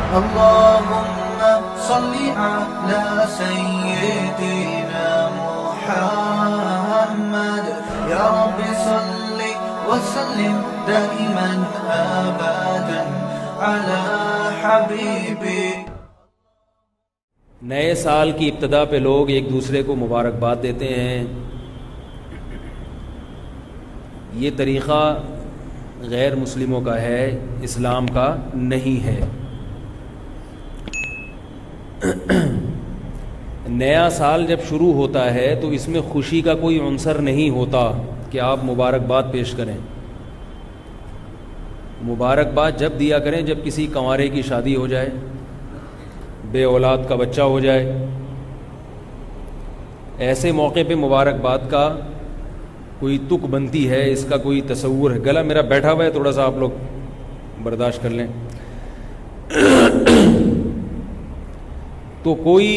اللهم صل على سيدنا محمد يا رب صل وسلم دائما ابدا على حبيبك. نئے سال کی ابتدا پہ لوگ ایک دوسرے کو مبارکباد دیتے ہیں. یہ طریقہ غیر مسلموں کا ہے، اسلام کا نہیں ہے. نیا سال جب شروع ہوتا ہے تو اس میں خوشی کا کوئی عنصر نہیں ہوتا کہ آپ مبارکباد پیش کریں. مبارکباد جب دیا کریں جب کسی کنوارے کی شادی ہو جائے، بے اولاد کا بچہ ہو جائے. ایسے موقع پہ مبارکباد کا کوئی تک بنتی ہے، اس کا کوئی تصور ہے. گلا میرا بیٹھا ہوا ہے، تھوڑا سا آپ لوگ برداشت کر لیں. تو کوئی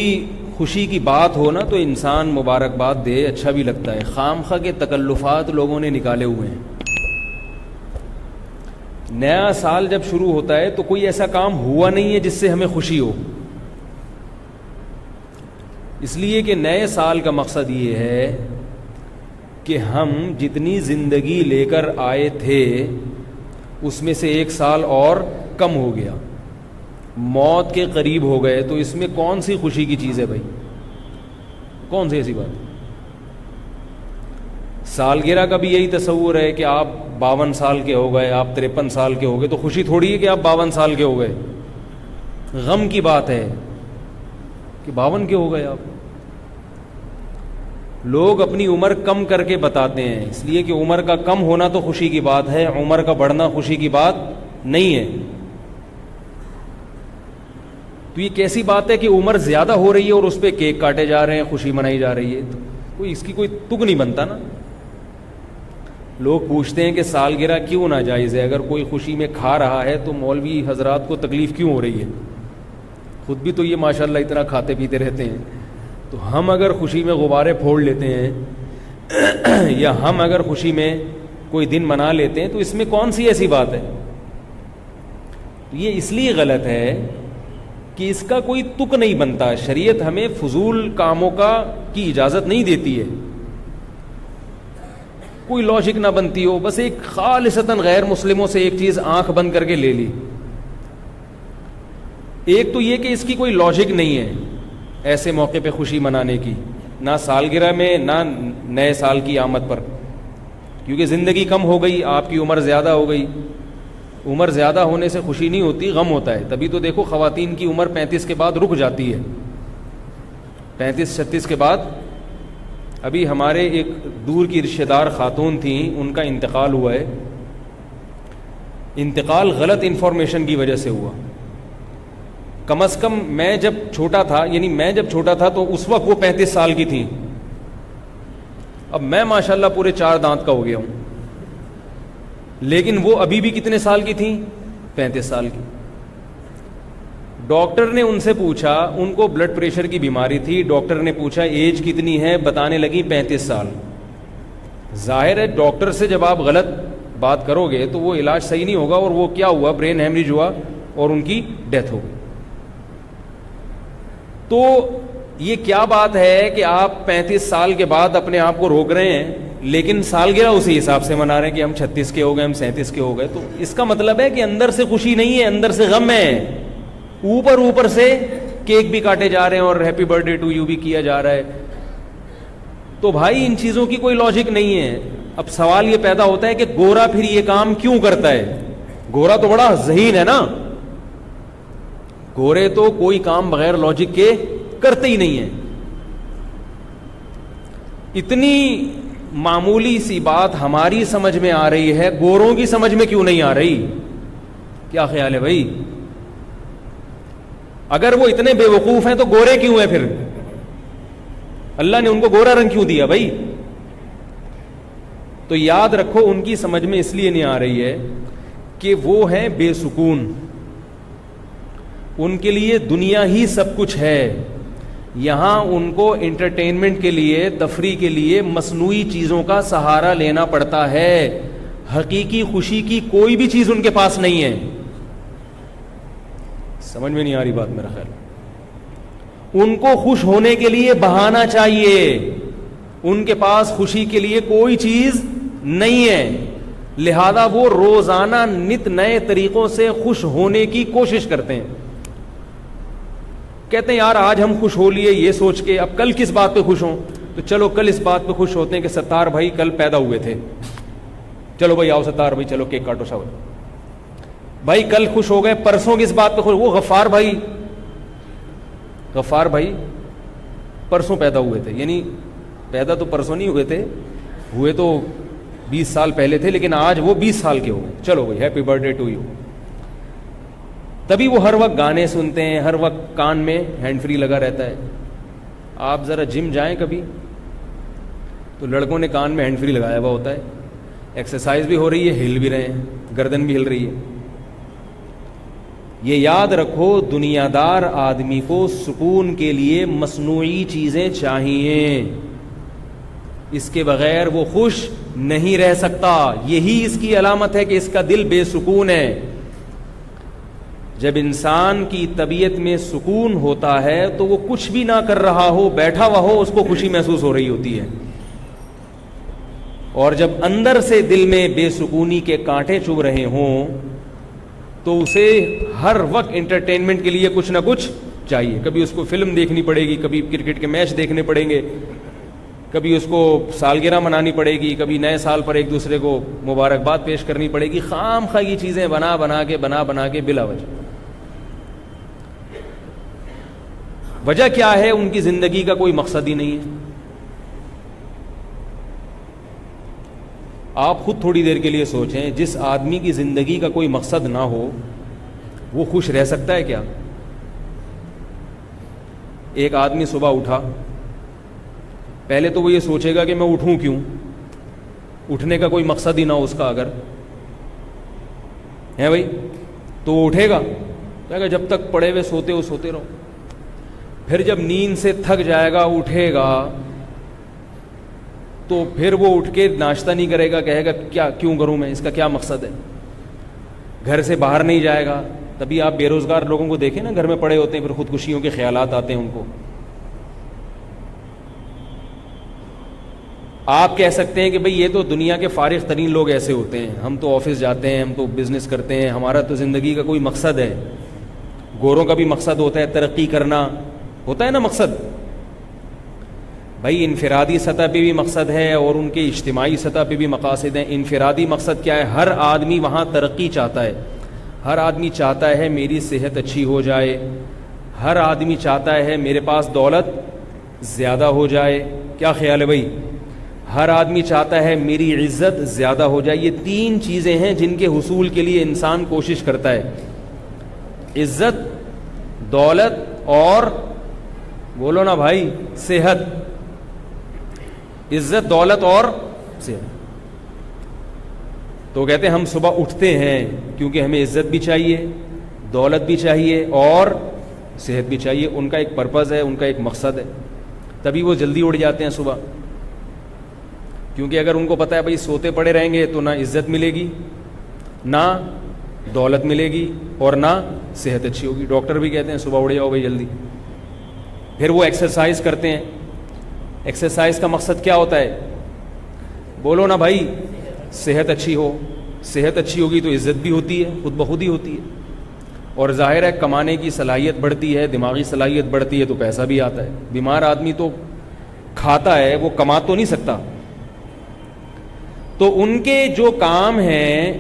خوشی کی بات ہو نا تو انسان مبارکباد دے، اچھا بھی لگتا ہے. خام خواہ کے تکلفات لوگوں نے نکالے ہوئے ہیں. نیا سال جب شروع ہوتا ہے تو کوئی ایسا کام ہوا نہیں ہے جس سے ہمیں خوشی ہو. اس لیے کہ نئے سال کا مقصد یہ ہے کہ ہم جتنی زندگی لے کر آئے تھے اس میں سے ایک سال اور کم ہو گیا، موت کے قریب ہو گئے. تو اس میں کون سی خوشی کی چیز ہے بھائی؟ کون سی ایسی بات؟ سالگرہ کا بھی یہی تصور ہے کہ آپ 52 سال کے ہو گئے، آپ 53 سال کے ہو گئے، تو خوشی تھوڑی ہے کہ آپ 52 سال کے ہو گئے. غم کی بات ہے کہ 52 کے ہو گئے آپ. لوگ اپنی عمر کم کر کے بتاتے ہیں، اس لیے کہ عمر کا کم ہونا تو خوشی کی بات ہے، عمر کا بڑھنا خوشی کی بات نہیں ہے. تو یہ کیسی بات ہے کہ عمر زیادہ ہو رہی ہے اور اس پہ کیک کاٹے جا رہے ہیں، خوشی منائی جا رہی ہے؟ تو کوئی اس کی کوئی تک نہیں بنتا نا. لوگ پوچھتے ہیں کہ سالگرہ کیوں ناجائز ہے؟ اگر کوئی خوشی میں کھا رہا ہے تو مولوی حضرات کو تکلیف کیوں ہو رہی ہے؟ خود بھی تو یہ ماشاءاللہ اتنا کھاتے پیتے رہتے ہیں. تو ہم اگر خوشی میں غبارے پھوڑ لیتے ہیں یا ہم اگر خوشی میں کوئی دن منا لیتے ہیں تو اس میں کون سی ایسی بات ہے؟ یہ اس لیے غلط ہے کہ اس کا کوئی تک نہیں بنتا. شریعت ہمیں فضول کاموں کی اجازت نہیں دیتی ہے. کوئی لاجک نہ بنتی ہو، بس ایک خالصتاً غیر مسلموں سے ایک چیز آنکھ بند کر کے لے لی. ایک تو یہ کہ اس کی کوئی لاجک نہیں ہے ایسے موقع پہ خوشی منانے کی، نہ سالگرہ میں نہ نئے سال کی آمد پر، کیونکہ زندگی کم ہو گئی، آپ کی عمر زیادہ ہو گئی. عمر زیادہ ہونے سے خوشی نہیں ہوتی، غم ہوتا ہے. تبھی تو دیکھو خواتین کی عمر 35 کے بعد رک جاتی ہے، 35-36 کے بعد. ابھی ہمارے ایک دور کی رشتہ دار خاتون تھیں، ان کا انتقال ہوا ہے. انتقال غلط انفارمیشن کی وجہ سے ہوا. کم از کم میں جب چھوٹا تھا تو اس وقت وہ 35 سال کی تھیں. اب میں ماشاءاللہ پورے 4 دانت کا ہو گیا ہوں، لیکن وہ ابھی بھی کتنے سال کی تھیں؟ 35 سال کی. ڈاکٹر نے ان سے پوچھا، ان کو بلڈ پریشر کی بیماری تھی. ڈاکٹر نے پوچھا ایج کتنی ہے؟ بتانے لگی 35 سال. ظاہر ہے ڈاکٹر سے جب آپ غلط بات کرو گے تو وہ علاج صحیح نہیں ہوگا، اور وہ کیا ہوا؟ برین ہیمریج ہوا اور ان کی ڈیتھ ہو گئی. تو یہ کیا بات ہے کہ آپ 35 سال کے بعد اپنے آپ کو روک رہے ہیں، لیکن سالگرہ اسی حساب سے منا رہے ہیں کہ ہم 36 کے ہو گئے، ہم 37 کے ہو گئے. تو اس کا مطلب ہے کہ اندر سے خوشی نہیں ہے، اندر سے غم ہے. اوپر سے کیک بھی کاٹے جا رہے ہیں اور ہیپی برتھ ڈے ٹو یو بھی کیا جا رہا ہے. تو بھائی ان چیزوں کی کوئی لاجک نہیں ہے. اب سوال یہ پیدا ہوتا ہے کہ گورا پھر یہ کام کیوں کرتا ہے؟ گورا تو بڑا ذہین ہے نا. گورے تو کوئی کام بغیر لاجک کے کرتے ہی نہیں ہیں. اتنی معمولی سی بات ہماری سمجھ میں آ رہی ہے، گوروں کی سمجھ میں کیوں نہیں آ رہی؟ کیا خیال ہے بھائی؟ اگر وہ اتنے بے وقوف ہیں تو گورے کیوں ہیں پھر؟ اللہ نے ان کو گورا رنگ کیوں دیا بھائی؟ تو یاد رکھو ان کی سمجھ میں اس لیے نہیں آ رہی ہے کہ وہ ہیں بے سکون. ان کے لیے دنیا ہی سب کچھ ہے. یہاں ان کو انٹرٹینمنٹ کے لیے، تفریح کے لیے مصنوعی چیزوں کا سہارا لینا پڑتا ہے. حقیقی خوشی کی کوئی بھی چیز ان کے پاس نہیں ہے. سمجھ میں نہیں آ رہی بات میرا خیال. ان کو خوش ہونے کے لیے بہانہ چاہیے, ان کے پاس خوشی کے لیے کوئی چیز نہیں ہے, لہذا وہ روزانہ نت نئے طریقوں سے خوش ہونے کی کوشش کرتے ہیں. کہتے ہیں یار آج ہم خوش ہو لیے یہ سوچ کے, اب کل کس بات پہ خوش ہوں, تو چلو کل اس بات پہ خوش ہوتے ہیں کہ ستار بھائی کل پیدا ہوئے تھے, چلو بھائی آؤ ستار بھائی چلو کیک کاٹو شاو بھائی. کل خوش ہو گئے, پرسوں کس بات پہ خوش, وہ غفار بھائی پرسوں پیدا ہوئے تھے, یعنی پیدا تو پرسوں نہیں ہوئے تھے, ہوئے تو 20 سال پہلے تھے, لیکن آج وہ 20 سال کے ہو گئے, چلو بھائی ہیپی برتھ ڈے ٹو یو. تبھی وہ ہر وقت گانے سنتے ہیں, ہر وقت کان میں ہینڈ فری لگا رہتا ہے. آپ ذرا جم جائیں کبھی تو لڑکوں نے کان میں ہینڈ فری لگایا ہوا ہوتا ہے, ایکسرسائز بھی ہو رہی ہے, ہل بھی رہے ہیں, گردن بھی ہل رہی ہے. یہ یاد رکھو دنیا دار آدمی کو سکون کے لیے مصنوعی چیزیں چاہیے, اس کے بغیر وہ خوش نہیں رہ سکتا. یہی اس کی علامت ہے کہ اس کا دل بے سکون ہے. جب انسان کی طبیعت میں سکون ہوتا ہے تو وہ کچھ بھی نہ کر رہا ہو, بیٹھا ہوا ہو, اس کو خوشی محسوس ہو رہی ہوتی ہے. اور جب اندر سے دل میں بے سکونی کے کانٹے چبھ رہے ہوں تو اسے ہر وقت انٹرٹینمنٹ کے لیے کچھ نہ کچھ چاہیے. کبھی اس کو فلم دیکھنی پڑے گی, کبھی کرکٹ کے میچ دیکھنے پڑیں گے, کبھی اس کو سالگرہ منانی پڑے گی, کبھی نئے سال پر ایک دوسرے کو مبارکباد پیش کرنی پڑے گی. خام خواہ یہ چیزیں بنا کے بلا وجہ. وجہ کیا ہے؟ ان کی زندگی کا کوئی مقصد ہی نہیں ہے. آپ خود تھوڑی دیر کے لیے سوچیں, جس آدمی کی زندگی کا کوئی مقصد نہ ہو وہ خوش رہ سکتا ہے کیا؟ ایک آدمی صبح اٹھا, پہلے تو وہ یہ سوچے گا کہ میں اٹھوں کیوں, اٹھنے کا کوئی مقصد ہی نہ ہو اس کا اگر ہے بھائی, تو وہ اٹھے گا, کہے گا جب تک پڑے ہوئے سوتے رہو. پھر جب نیند سے تھک جائے گا, اٹھے گا, تو پھر وہ اٹھ کے ناشتہ نہیں کرے گا, کہے گا کیوں کروں میں, اس کا کیا مقصد ہے. گھر سے باہر نہیں جائے گا. تبھی آپ بے روزگار لوگوں کو دیکھیں نا, گھر میں پڑے ہوتے ہیں, پھر خودکشیوں کے خیالات آتے ہیں ان کو. آپ کہہ سکتے ہیں کہ بھئی یہ تو دنیا کے فارغ ترین لوگ ایسے ہوتے ہیں, ہم تو آفس جاتے ہیں, ہم تو بزنس کرتے ہیں, ہمارا تو زندگی کا کوئی مقصد ہے. گوروں کا بھی مقصد ہوتا ہے ترقی کرنا, ہوتا ہے نا مقصد. بھائی انفرادی سطح پہ بھی مقصد ہے اور ان کے اجتماعی سطح پہ بھی مقاصد ہیں. انفرادی مقصد کیا ہے؟ ہر آدمی وہاں ترقی چاہتا ہے, ہر آدمی چاہتا ہے میری صحت اچھی ہو جائے, ہر آدمی چاہتا ہے میرے پاس دولت زیادہ ہو جائے. کیا خیال ہے بھائی؟ ہر آدمی چاہتا ہے میری عزت زیادہ ہو جائے. یہ 3 چیزیں ہیں جن کے حصول کے لیے انسان کوشش کرتا ہے, عزت, دولت اور بولو نا بھائی صحت. عزت, دولت اور صحت. تو کہتے ہیں ہم صبح اٹھتے ہیں کیونکہ ہمیں عزت بھی چاہیے, دولت بھی چاہیے اور صحت بھی چاہیے. ان کا ایک پرپز ہے, ان کا ایک مقصد ہے. تبھی وہ جلدی اٹھ جاتے ہیں صبح, کیونکہ اگر ان کو پتہ ہے بھائی سوتے پڑے رہیں گے تو نہ عزت ملے گی, نہ دولت ملے گی اور نہ صحت اچھی ہوگی. ڈاکٹر بھی کہتے ہیں صبح اٹھ جاؤ بھائی جلدی. پھر وہ ایکسرسائز کرتے ہیں. ایکسرسائز کا مقصد کیا ہوتا ہے؟ بولو نا بھائی, صحت اچھی ہو. صحت اچھی ہوگی تو عزت بھی ہوتی ہے, خود بخود ہی ہوتی ہے, اور ظاہر ہے کمانے کی صلاحیت بڑھتی ہے, دماغی صلاحیت بڑھتی ہے تو پیسہ بھی آتا ہے. بیمار آدمی تو کھاتا ہے, وہ کما تو نہیں سکتا. تو ان کے جو کام ہیں,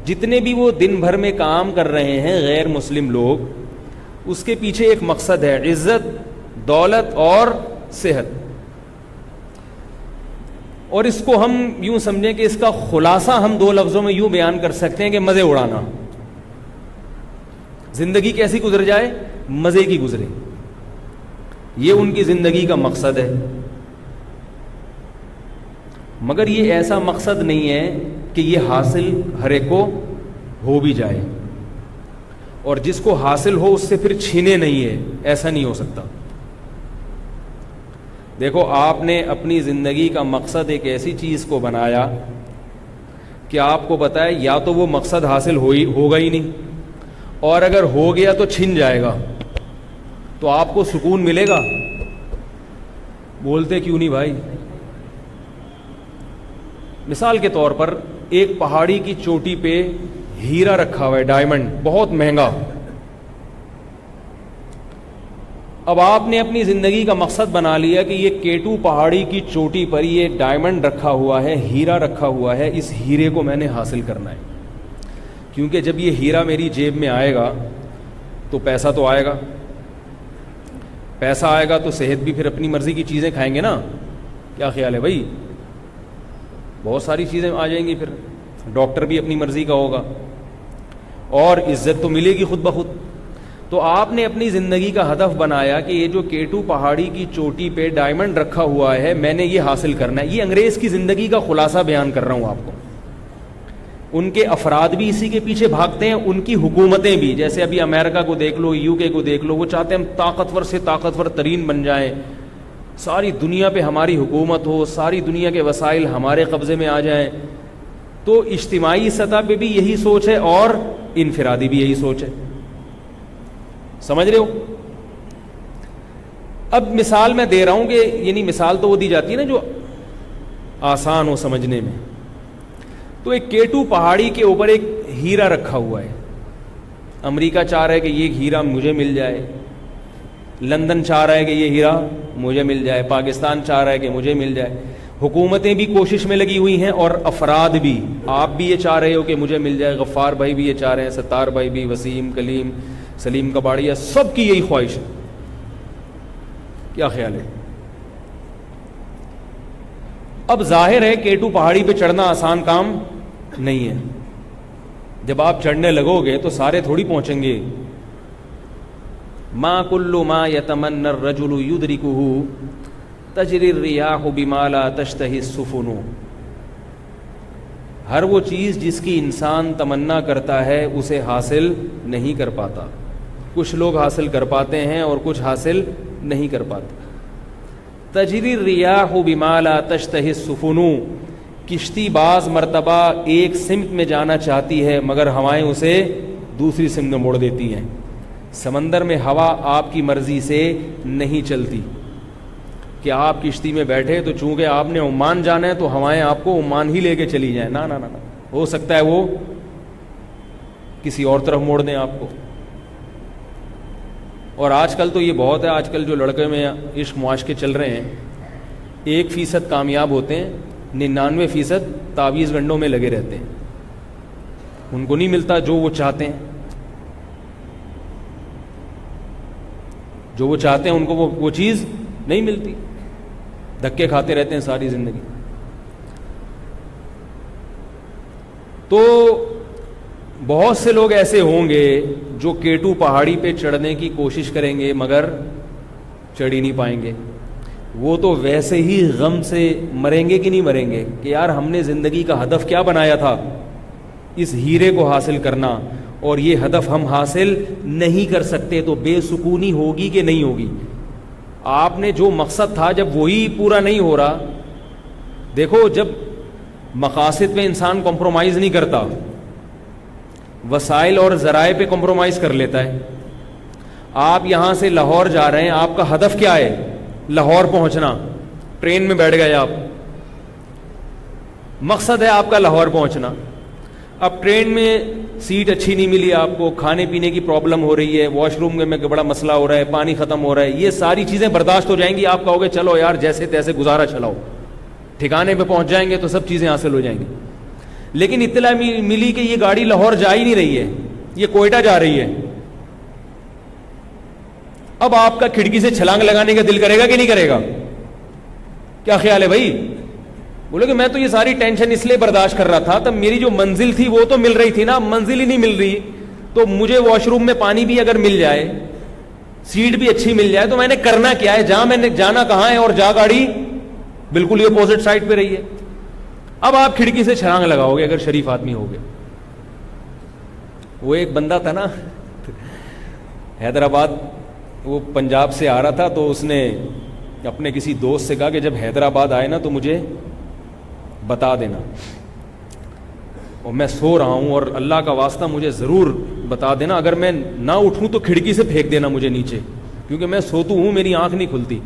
جتنے بھی وہ دن بھر میں کام کر رہے ہیں غیر مسلم لوگ, اس کے پیچھے ایک مقصد ہے, عزت, دولت اور صحت. اور اس کو ہم یوں سمجھیں کہ اس کا خلاصہ ہم 2 لفظوں میں یوں بیان کر سکتے ہیں کہ مزے اڑانا. زندگی کیسی گزر جائے؟ مزے کی گزرے. یہ ان کی زندگی کا مقصد ہے. مگر یہ ایسا مقصد نہیں ہے کہ یہ حاصل ہر ایک کو ہو بھی جائے, اور جس کو حاصل ہو اس سے پھر چھینے نہیں ہے. ایسا نہیں ہو سکتا. دیکھو, آپ نے اپنی زندگی کا مقصد ایک ایسی چیز کو بنایا کہ آپ کو بتائے یا تو وہ مقصد حاصل ہوگا ہی نہیں, اور اگر ہو گیا تو چھن جائے گا, تو آپ کو سکون ملے گا؟ بولتے کیوں نہیں بھائی؟ مثال کے طور پر ایک پہاڑی کی چوٹی پہ ہیرا رکھا ہوا ہے, ڈائمنڈ, بہت مہنگا. اب آپ نے اپنی زندگی کا مقصد بنا لیا کہ یہ کیٹو پہاڑی کی چوٹی پر یہ ڈائمنڈ رکھا ہوا ہے, ہیرا رکھا ہوا ہے, اس ہیرے کو میں نے حاصل کرنا ہے. کیونکہ جب یہ ہیرا میری جیب میں آئے گا تو پیسہ تو آئے گا, پیسہ آئے گا تو صحت بھی پھر اپنی مرضی کی چیزیں کھائیں گے نا. کیا خیال ہے بھائی؟ بہت ساری چیزیں آ جائیں گی, پھر ڈاکٹر بھی اپنی مرضی کا ہوگا, اور عزت تو ملے گی خود بخود. تو آپ نے اپنی زندگی کا ہدف بنایا کہ یہ جو کیٹو پہاڑی کی چوٹی پہ ڈائمنڈ رکھا ہوا ہے میں نے یہ حاصل کرنا ہے. یہ انگریز کی زندگی کا خلاصہ بیان کر رہا ہوں آپ کو. ان کے افراد بھی اسی کے پیچھے بھاگتے ہیں, ان کی حکومتیں بھی. جیسے ابھی امریکہ کو دیکھ لو, یو کے کو دیکھ لو, وہ چاہتے ہیں ہم طاقتور سے طاقتور ترین بن جائیں, ساری دنیا پہ ہماری حکومت ہو, ساری دنیا کے وسائل ہمارے قبضے میں آ جائیں. تو اجتماعی سطح پہ بھی یہی سوچ ہے اور انفرادی بھی یہی سوچ ہے. سمجھ رہے ہو؟ اب مثال میں دے رہا ہوں کہ یعنی مثال تو وہ دی جاتی ہے نا جو آسان ہو سمجھنے میں. تو ایک کیٹو پہاڑی کے اوپر ایک ہیرا رکھا ہوا ہے. امریکہ چاہ رہا ہے کہ یہ ہیرا مجھے مل جائے, لندن چاہ رہا ہے کہ یہ ہیرا مجھے مل جائے, پاکستان چاہ رہا ہے کہ مجھے مل جائے. حکومتیں بھی کوشش میں لگی ہوئی ہیں اور افراد بھی. آپ بھی یہ چاہ رہے ہو کہ مجھے مل جائے, غفار بھائی بھی یہ چاہ رہے ہیں, ستار بھائی بھی, وسیم, کلیم, سلیم کباڑیا, سب کی یہی خواہش ہے. کیا خیال ہے؟ اب ظاہر ہے کیٹو پہاڑی پہ چڑھنا آسان کام نہیں ہے. جب آپ چڑھنے لگو گے تو سارے تھوڑی پہنچیں گے. ما کل ما یتمنى الرجل یدرکہ تجری الریاح بما لا تشتہی السفن. ہر وہ چیز جس کی انسان تمنا کرتا ہے اسے حاصل نہیں کر پاتا. کچھ لوگ حاصل کر پاتے ہیں اور کچھ حاصل نہیں کر پاتے. تجری الریاح بما لا تشتہی السفن. کشتی بعض مرتبہ ایک سمت میں جانا چاہتی ہے مگر ہوائیں اسے دوسری سمت میں موڑ دیتی ہیں. سمندر میں ہوا آپ کی مرضی سے نہیں چلتی کہ آپ کشتی میں بیٹھے تو چونکہ آپ نے عمان جانا ہے تو ہوائیں آپ کو عمان ہی لے کے چلی جائیں. نا نا نا, ہو سکتا ہے وہ کسی اور طرف موڑ دیں آپ کو. اور آج کل تو یہ بہت ہے, آج کل جو لڑکے میں عشق معاشقے چل رہے ہیں 1% کامیاب ہوتے ہیں, 99% تعویذ گنڈوں میں لگے رہتے ہیں. ان کو نہیں ملتا جو وہ چاہتے ہیں. جو وہ چاہتے ہیں ان کو وہ چیز نہیں ملتی, دھکے کھاتے رہتے ہیں ساری زندگی. تو بہت سے لوگ ایسے ہوں گے جو کیٹو پہاڑی پہ چڑھنے کی کوشش کریں گے مگر چڑھ ہی نہیں پائیں گے. وہ تو ویسے ہی غم سے مریں گے کہ نہیں مریں گے کہ یار ہم نے زندگی کا ہدف کیا بنایا تھا, اس ہیرے کو حاصل کرنا, اور یہ ہدف ہم حاصل نہیں کر سکتے تو بے سکونی ہوگی کہ نہیں ہوگی. آپ نے جو مقصد تھا جب وہی پورا نہیں ہو رہا, دیکھو جب مقاصد پہ انسان کمپرومائز نہیں کرتا, وسائل اور ذرائع پہ کمپرومائز کر لیتا ہے. آپ یہاں سے لاہور جا رہے ہیں, آپ کا ہدف کیا ہے؟ لاہور پہنچنا. ٹرین میں بیٹھ گئے آپ, مقصد ہے آپ کا لاہور پہنچنا. اب ٹرین میں سیٹ اچھی نہیں ملی آپ کو, کھانے پینے کی پرابلم ہو رہی ہے, واش روم میں بڑا مسئلہ ہو رہا ہے, پانی ختم ہو رہا ہے, یہ ساری چیزیں برداشت ہو جائیں گی. آپ کہو گے چلو یار جیسے تیسے گزارا چلاؤ, ٹھکانے پہ پہنچ جائیں گے تو سب چیزیں حاصل ہو جائیں گی. لیکن اطلاع ملی کہ یہ گاڑی لاہور جا ہی نہیں رہی ہے, یہ کوئٹہ جا رہی ہے. اب آپ کا کھڑکی سے چھلانگ لگانے کا دل کرے گا کہ نہیں کرے گا؟ کیا خیال ہے بھائی؟ بولے کہ میں تو یہ ساری ٹینشن اس لیے برداشت کر رہا تھا, تب میری جو منزل تھی وہ تو مل رہی تھی نا, منزل ہی نہیں مل رہی, تو مجھے واش روم میں پانی بھی اگر مل جائے, سیٹ بھی اچھی مل جائے, تو میں نے کرنا کیا ہے, جہاں میں نے جانا کہاں ہے, اور جا گاڑی بالکل یہ اپوزٹ سائڈ پہ رہی ہے. اب آپ کھڑکی سے چھلانگ لگاؤ گے اگر شریف آدمی ہوگے. وہ ایک بندہ تھا نا حیدرآباد, وہ پنجاب سے آ رہا تھا, تو اس نے اپنے کسی دوست سے کہا کہ جب حیدرآباد آئے نا تو مجھے بتا دینا, اور میں سو رہا ہوں اور اللہ کا واسطہ مجھے ضرور بتا دینا, اگر میں نہ اٹھوں تو کھڑکی سے پھینک دینا مجھے نیچے, کیونکہ میں سوتو ہوں, میری آنکھ نہیں کھلتی.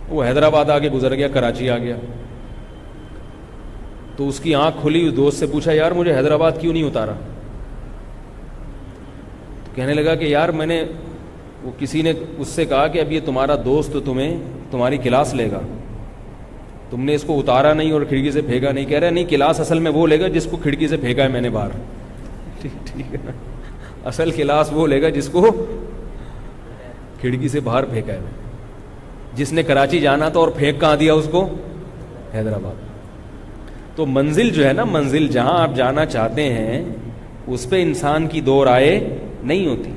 وہ حیدرآباد آ کے گزر گیا, کراچی آ گیا, تو اس کی آنکھ کھلی. اس دوست سے پوچھا یار مجھے حیدرآباد کیوں نہیں اتارا؟ تو کہنے لگا کہ یار میں نے, وہ کسی نے اس سے کہا کہ اب یہ تمہارا دوست تمہیں تمہاری کلاس لے گا, تم نے اس کو اتارا نہیں اور کھڑکی سے پھینکا نہیں. کہہ رہا نہیں, کلاس اصل میں وہ لے گا جس کو کھڑکی سے پھینکا ہے میں نے باہر. ٹھیک ہے نا, اصل کلاس وہ لے گا جس کو کھڑکی سے باہر پھینکا ہے, جس نے کراچی جانا تھا اور پھینک کہاں دیا اس کو؟ حیدرآباد. تو منزل جو ہے نا, منزل جہاں آپ جانا چاہتے ہیں اس پہ انسان کی دو رائے نہیں ہوتی.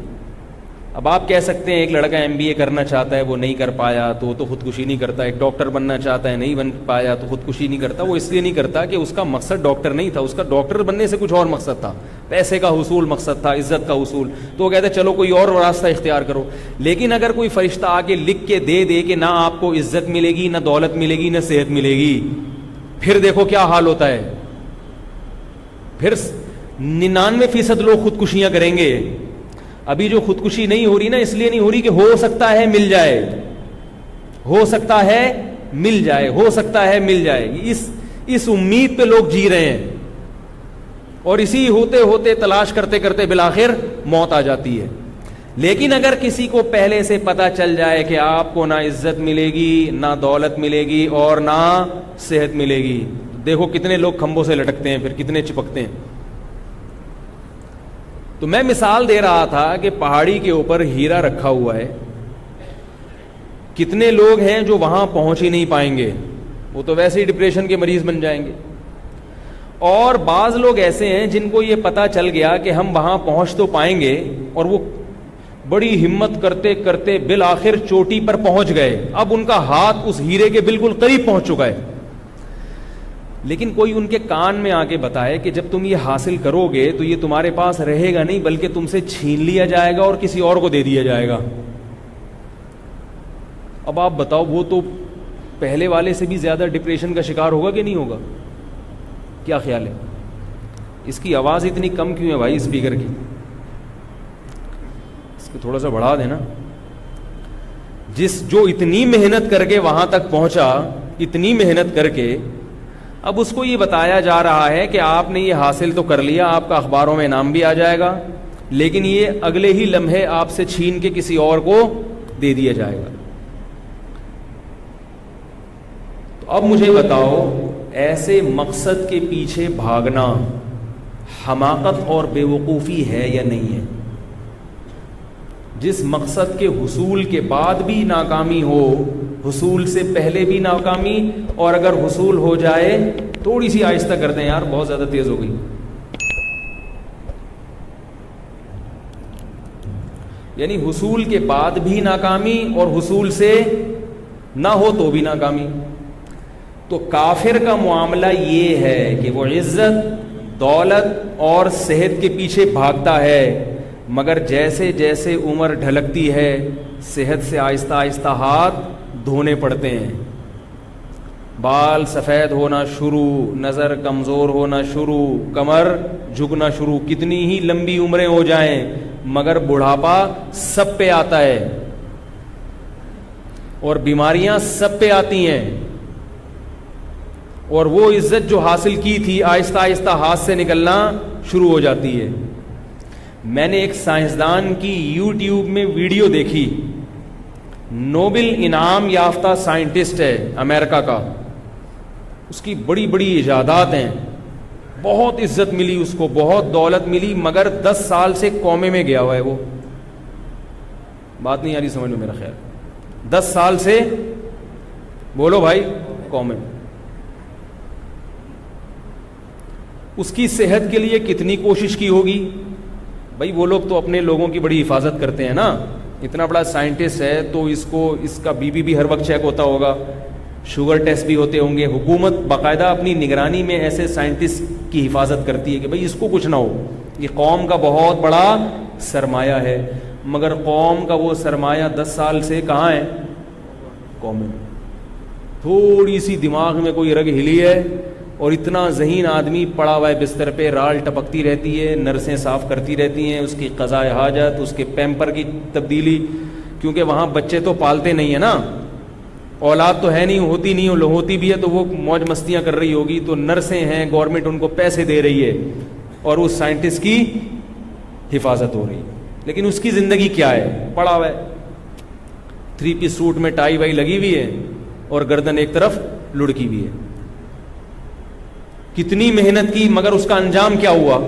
اب آپ کہہ سکتے ہیں ایک لڑکا MBA کرنا چاہتا ہے, وہ نہیں کر پایا تو وہ تو خودکشی نہیں کرتا. ایک ڈاکٹر بننا چاہتا ہے, نہیں بن پایا تو خودکشی نہیں کرتا. وہ اس لیے نہیں کرتا کہ اس کا مقصد ڈاکٹر نہیں تھا, اس کا ڈاکٹر بننے سے کچھ اور مقصد تھا, پیسے کا حصول مقصد تھا, عزت کا حصول. تو وہ کہتے ہیں چلو کوئی اور راستہ اختیار کرو. لیکن اگر کوئی فرشتہ آ کے لکھ کے دے کہ نہ آپ کو عزت ملے گی, نہ دولت ملے گی, نہ صحت ملے گی, پھر دیکھو کیا حال ہوتا ہے. پھر 99% لوگ خودکشیاں کریں گے. ابھی جو خودکشی نہیں ہو رہی نا, اس لیے نہیں ہو رہی کہ ہو سکتا ہے مل جائے, ہو سکتا ہے مل جائے, ہو سکتا ہے مل جائے. اس امید پہ لوگ جی رہے ہیں, اور اسی ہوتے ہوتے تلاش کرتے کرتے بالآخر موت آ جاتی ہے. لیکن اگر کسی کو پہلے سے پتا چل جائے کہ آپ کو نہ عزت ملے گی, نہ دولت ملے گی, اور نہ صحت ملے گی, دیکھو کتنے لوگ کھمبوں سے لٹکتے ہیں, پھر کتنے چپکتے ہیں. تو میں مثال دے رہا تھا کہ پہاڑی کے اوپر ہیرا رکھا ہوا ہے, کتنے لوگ ہیں جو وہاں پہنچ ہی نہیں پائیں گے, وہ تو ویسے ہی ڈپریشن کے مریض بن جائیں گے. اور بعض لوگ ایسے ہیں جن کو یہ پتا چل گیا کہ ہم وہاں پہنچ تو پائیں گے, اور وہ بڑی ہمت کرتے کرتے بالآخر چوٹی پر پہنچ گئے. اب ان کا ہاتھ اس ہیرے کے بالکل قریب پہنچ چکا ہے, لیکن کوئی ان کے کان میں آ کے بتائے کہ جب تم یہ حاصل کرو گے تو یہ تمہارے پاس رہے گا نہیں, بلکہ تم سے چھین لیا جائے گا اور کسی اور کو دے دیا جائے گا. اب آپ بتاؤ, وہ تو پہلے والے سے بھی زیادہ ڈپریشن کا شکار ہوگا کہ نہیں ہوگا؟ کیا خیال ہے؟ اس کی آواز اتنی کم کیوں ہے بھائی اسپیکر کی؟ اس کو تھوڑا سا بڑھا دینا. جو اتنی محنت کر کے وہاں تک پہنچا, اتنی محنت کر کے, اب اس کو یہ بتایا جا رہا ہے کہ آپ نے یہ حاصل تو کر لیا, آپ کا اخباروں میں نام بھی آ جائے گا, لیکن یہ اگلے ہی لمحے آپ سے چھین کے کسی اور کو دے دیا جائے گا. تو اب مجھے بتاؤ, ایسے مقصد کے پیچھے بھاگنا حماقت اور بے وقوفی ہے یا نہیں ہے؟ جس مقصد کے حصول کے بعد بھی ناکامی ہو, حصول سے پہلے بھی ناکامی, اور اگر حصول ہو جائے تھوڑی سی آہستہ کرتے ہیں, یار بہت زیادہ تیز ہو گئی. یعنی حصول کے بعد بھی ناکامی اور حصول سے نہ ہو تو بھی ناکامی. تو کافر کا معاملہ یہ ہے کہ وہ عزت, دولت اور صحت کے پیچھے بھاگتا ہے, مگر جیسے جیسے عمر ڈھلکتی ہے صحت سے آہستہ آہستہ ہاتھ دھونے پڑتے ہیں. بال سفید ہونا شروع, نظر کمزور ہونا شروع, کمر جھکنا شروع. کتنی ہی لمبی عمریں ہو جائیں مگر بڑھاپا سب پہ آتا ہے, اور بیماریاں سب پہ آتی ہیں, اور وہ عزت جو حاصل کی تھی آہستہ آہستہ ہاتھ سے نکلنا شروع ہو جاتی ہے. میں نے ایک سائنسدان کی یوٹیوب میں ویڈیو دیکھی, نوبل انعام یافتہ سائنٹسٹ ہے امریکہ کا, اس کی بڑی بڑی ایجادات ہیں, بہت عزت ملی اس کو, بہت دولت ملی, مگر 10 سال سے کومے میں گیا ہوا ہے. وہ بات نہیں آ رہی سمجھ لو میرا خیال, 10 سال سے, بولو بھائی, کومے میں. اس کی صحت کے لیے کتنی کوشش کی ہوگی بھائی. وہ لوگ تو اپنے لوگوں کی بڑی حفاظت کرتے ہیں نا, اتنا بڑا سائنٹسٹ ہے تو اس کا بی پی بھی ہر وقت چیک ہوتا ہوگا, شوگر ٹیسٹ بھی ہوتے ہوں گے. حکومت باقاعدہ اپنی نگرانی میں ایسے سائنٹسٹ کی حفاظت کرتی ہے کہ بھائی اس کو کچھ نہ ہو. یہ قوم کا بہت بڑا سرمایہ ہے, مگر قوم کا وہ سرمایہ 10 سال سے کہاں ہے؟ قوم میں. تھوڑی سی دماغ میں کوئی رگ ہلی ہے اور اتنا ذہین آدمی پڑا ہوا ہے بستر پہ, رال ٹپکتی رہتی ہے, نرسیں صاف کرتی رہتی ہیں, اس کی قضاء حاجت, اس کے پیمپر کی تبدیلی, کیونکہ وہاں بچے تو پالتے نہیں ہیں نا, اولاد تو ہے نہیں, ہوتی نہیں, ہوتی بھی ہے تو وہ موج مستیاں کر رہی ہوگی, تو نرسیں ہیں, گورنمنٹ ان کو پیسے دے رہی ہے اور اس سائنٹسٹ کی حفاظت ہو رہی ہے. لیکن اس کی زندگی کیا ہے, پڑا ہوا ہے, 3 پیس سوٹ میں ٹائی وائی لگی ہوئی ہے اور گردن ایک طرف لڑکی ہوئی ہے. کتنی محنت کی, مگر اس کا انجام کیا ہوا؟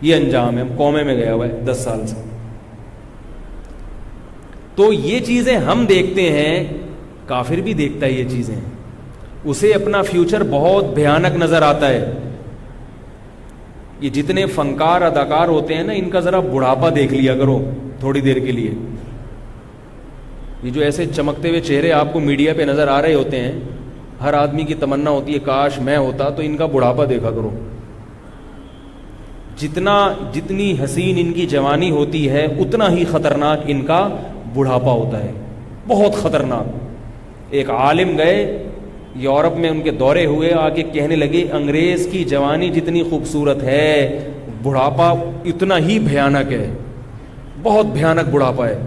یہ انجام ہے, کومے میں گیا ہوا ہے 10 سال سے. تو یہ چیزیں ہم دیکھتے ہیں, کافر بھی دیکھتا ہے یہ چیزیں, اسے اپنا فیوچر بہت بھیانک نظر آتا ہے. یہ جتنے فنکار اداکار ہوتے ہیں نا, ان کا ذرا بڑھاپا دیکھ لیا کرو تھوڑی دیر کے لیے. یہ جو ایسے چمکتے ہوئے چہرے آپ کو میڈیا پہ نظر آ رہے ہوتے ہیں, ہر آدمی کی تمنا ہوتی ہے کاش میں ہوتا, تو ان کا بڑھاپا دیکھا کرو. جتنی حسین ان کی جوانی ہوتی ہے, اتنا ہی خطرناک ان کا بڑھاپا ہوتا ہے, بہت خطرناک. ایک عالم گئے یورپ میں, ان کے دورے ہوئے, آ کے کہنے لگے انگریز کی جوانی جتنی خوبصورت ہے, بڑھاپا اتنا ہی بھیانک ہے, بہت بھیانک بڑھاپا ہے,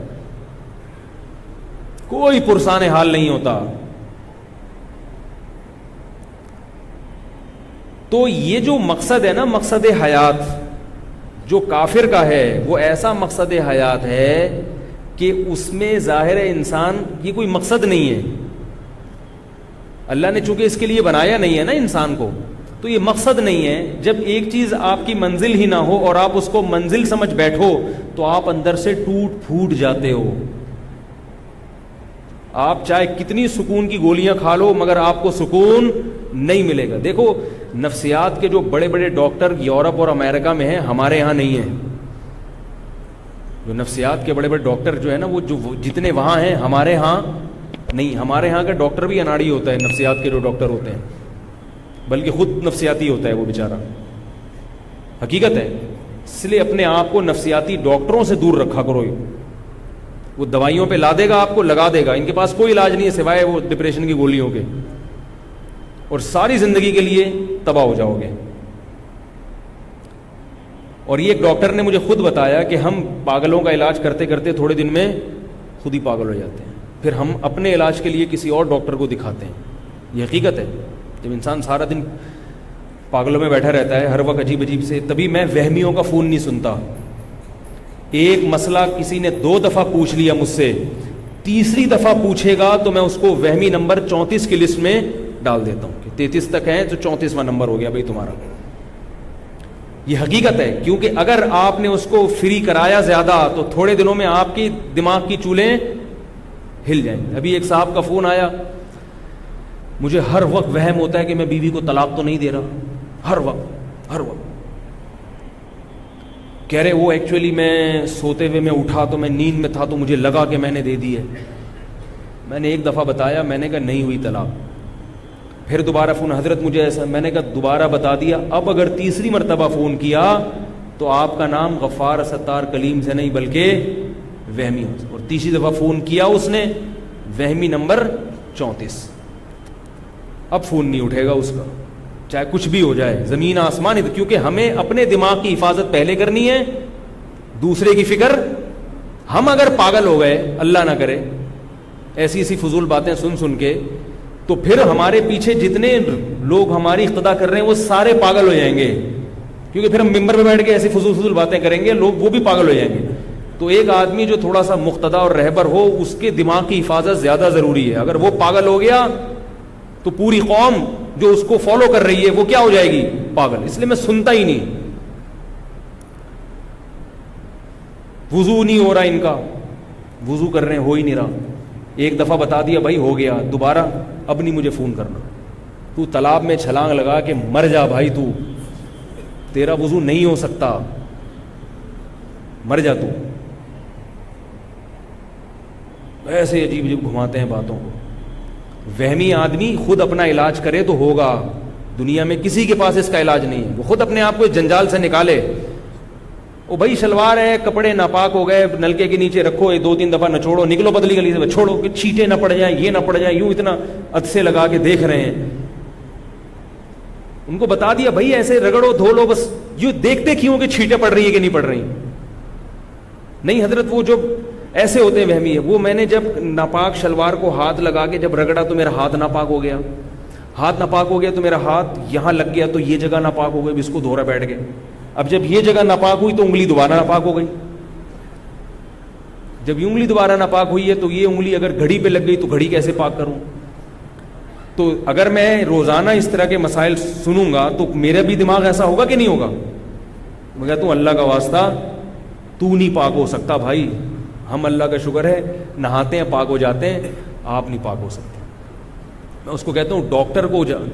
کوئی پرسان حال نہیں ہوتا. تو یہ جو مقصد ہے نا, مقصد حیات, جو کافر کا ہے وہ ایسا مقصد حیات ہے کہ اس میں ظاہر انسان یہ کوئی مقصد نہیں ہے. اللہ نے چونکہ اس کے لیے بنایا نہیں ہے نا انسان کو, تو یہ مقصد نہیں ہے. جب ایک چیز آپ کی منزل ہی نہ ہو اور آپ اس کو منزل سمجھ بیٹھو, تو آپ اندر سے ٹوٹ پھوٹ جاتے ہو. آپ چاہے کتنی سکون کی گولیاں کھا لو, مگر آپ کو سکون نہیں ملے گا. دیکھو نفسیات کے جو بڑے بڑے ڈاکٹر یورپ اور امریکہ میں ہیں, ہمارے یہاں نہیں ہیں. جو نفسیات کے بڑے بڑے ڈاکٹر جو ہے نا, وہ جو جتنے وہاں ہیں ہمارے ہاں نہیں. ہمارے ہاں کا ڈاکٹر بھی اناڑی ہوتا ہے, نفسیات کے جو ڈاکٹر ہوتے ہیں, بلکہ خود نفسیاتی ہوتا ہے وہ بیچارہ, حقیقت ہے. اس لیے اپنے آپ کو نفسیاتی ڈاکٹروں سے دور رکھا کرو. وہ دوائیوں پہ لا دے گا, آپ کو لگا دے گا, ان کے پاس کوئی علاج نہیں ہے سوائے وہ ڈپریشن کی گولیوں کے, اور ساری زندگی کے لیے تباہ ہو جاؤ گے. اور یہ ایک ڈاکٹر نے مجھے خود بتایا کہ ہم پاگلوں کا علاج کرتے کرتے تھوڑے دن میں خود ہی پاگل ہو جاتے ہیں, پھر ہم اپنے علاج کے لیے کسی اور ڈاکٹر کو دکھاتے ہیں. یہ حقیقت ہے. جب انسان سارا دن پاگلوں میں بیٹھا رہتا ہے, ہر وقت عجیب عجیب سے, تبھی میں وہمیوں کا فون نہیں سنتا. ایک مسئلہ کسی نے 2 دفعہ پوچھ لیا مجھ سے, تیسری دفعہ پوچھے گا تو میں اس کو وہمی نمبر 34 کی لسٹ میں ڈال دیتا ہوں کہ 33 تک ہے تو 34واں نمبر ہو گیا بھائی تمہارا. یہ حقیقت ہے, کیونکہ اگر آپ نے اس کو فری کرایا زیادہ تو تھوڑے دنوں میں آپ کی دماغ کی چولیں ہل جائیں. ابھی ایک صاحب کا فون آیا, مجھے ہر وقت وہم ہوتا ہے کہ میں بیوی کو طلاق تو نہیں دے رہا, ہر وقت کہہ رہے وہ ایکچولی میں سوتے ہوئے میں اٹھا تو میں نیند میں تھا تو مجھے لگا کہ میں نے دے دی ہے. میں نے ایک دفعہ بتایا, میں نے کہا نہیں ہوئی طلاق. پھر دوبارہ فون, حضرت مجھے ایسا, میں نے کہا دوبارہ بتا دیا. اب اگر تیسری مرتبہ فون کیا تو آپ کا نام غفار ستار کلیم سے نہیں بلکہ وہمی ہو. اور تیسری دفعہ فون کیا اس نے, وہمی نمبر 34. اب فون نہیں اٹھے گا اس کا, چاہے کچھ بھی ہو جائے, زمین آسمان ہی. کیونکہ ہمیں اپنے دماغ کی حفاظت پہلے کرنی ہے, دوسرے کی فکر. ہم اگر پاگل ہو گئے, اللہ نہ کرے, ایسی ایسی فضول باتیں سن کے, تو پھر ہمارے پیچھے جتنے لوگ ہماری اقتدا کر رہے ہیں وہ سارے پاگل ہو جائیں گے. کیونکہ پھر ہم ممبر پہ بیٹھ کے ایسی فضول باتیں کریں گے, لوگ وہ بھی پاگل ہو جائیں گے. تو ایک آدمی جو تھوڑا سا مقتدا اور رہبر ہو, اس کے دماغ کی حفاظت زیادہ ضروری ہے. اگر وہ پاگل ہو گیا تو پوری قوم جو اس کو فالو کر رہی ہے وہ کیا ہو جائے گی, پاگل. اس لیے میں سنتا ہی نہیں. وضو نہیں ہو رہا ان کا, وضو کر رہے ہیں, ہو ہی نہیں رہا. ایک دفعہ بتا دیا بھائی ہو گیا, دوبارہ اب نہیں مجھے فون کرنا. تو تالاب میں چھلانگ لگا کے مر جا بھائی, تو تیرا وضو نہیں ہو سکتا, مر جا تو. ایسے عجیب عجیب گھماتے ہیں باتوں کو. وہمی آدمی خود اپنا علاج کرے تو ہوگا, دنیا میں کسی کے پاس اس کا علاج نہیں ہے. وہ خود اپنے آپ کو اس جنجال سے نکالے. او بھائی شلوار ہے, کپڑے ناپاک ہو گئے, نلکے کے نیچے رکھو, 2-3 دفعہ نچوڑو, نکلو پتلی گلی سے, چھوڑو کہ چھیٹے نہ پڑ جائیں, یہ نہ پڑ جائیں, یوں اتنا عدسے لگا کے دیکھ رہے ہیں. ان کو بتا دیا بھائی ایسے رگڑو دھو لو, بس یہ دیکھتے کیوں کہ چھینٹیں پڑ رہی ہے کہ نہیں پڑ رہی. نہیں حضرت, وہ جو ایسے ہوتے ہیں وہمی ہے. وہ میں نے جب ناپاک شلوار کو ہاتھ لگا کے جب رگڑا تو میرا ہاتھ ناپاک ہو گیا, ہاتھ ناپاک ہو گیا تو میرا ہاتھ یہاں لگ گیا تو یہ جگہ ناپاک ہو گئی, اس کو دھورا بیٹھ گیا. اب جب یہ جگہ ناپاک ہوئی تو انگلی دوبارہ ناپاک ہو گئی. جب یہ انگلی دوبارہ ناپاک ہوئی ہے تو یہ انگلی اگر گھڑی پہ لگ گئی تو گھڑی کیسے پاک کروں؟ تو اگر میں روزانہ اس طرح کے مسائل سنوں گا تو میرا بھی دماغ ایسا ہوگا کہ نہیں ہوگا؟ میں کہتا ہوں اللہ کا واسطہ تو نہیں پاک ہو سکتا بھائی, ہم اللہ کا شکر ہے نہاتے ہیں پاک ہو جاتے ہیں, آپ نہیں پاک ہو سکتے. میں اس کو کہتا ہوں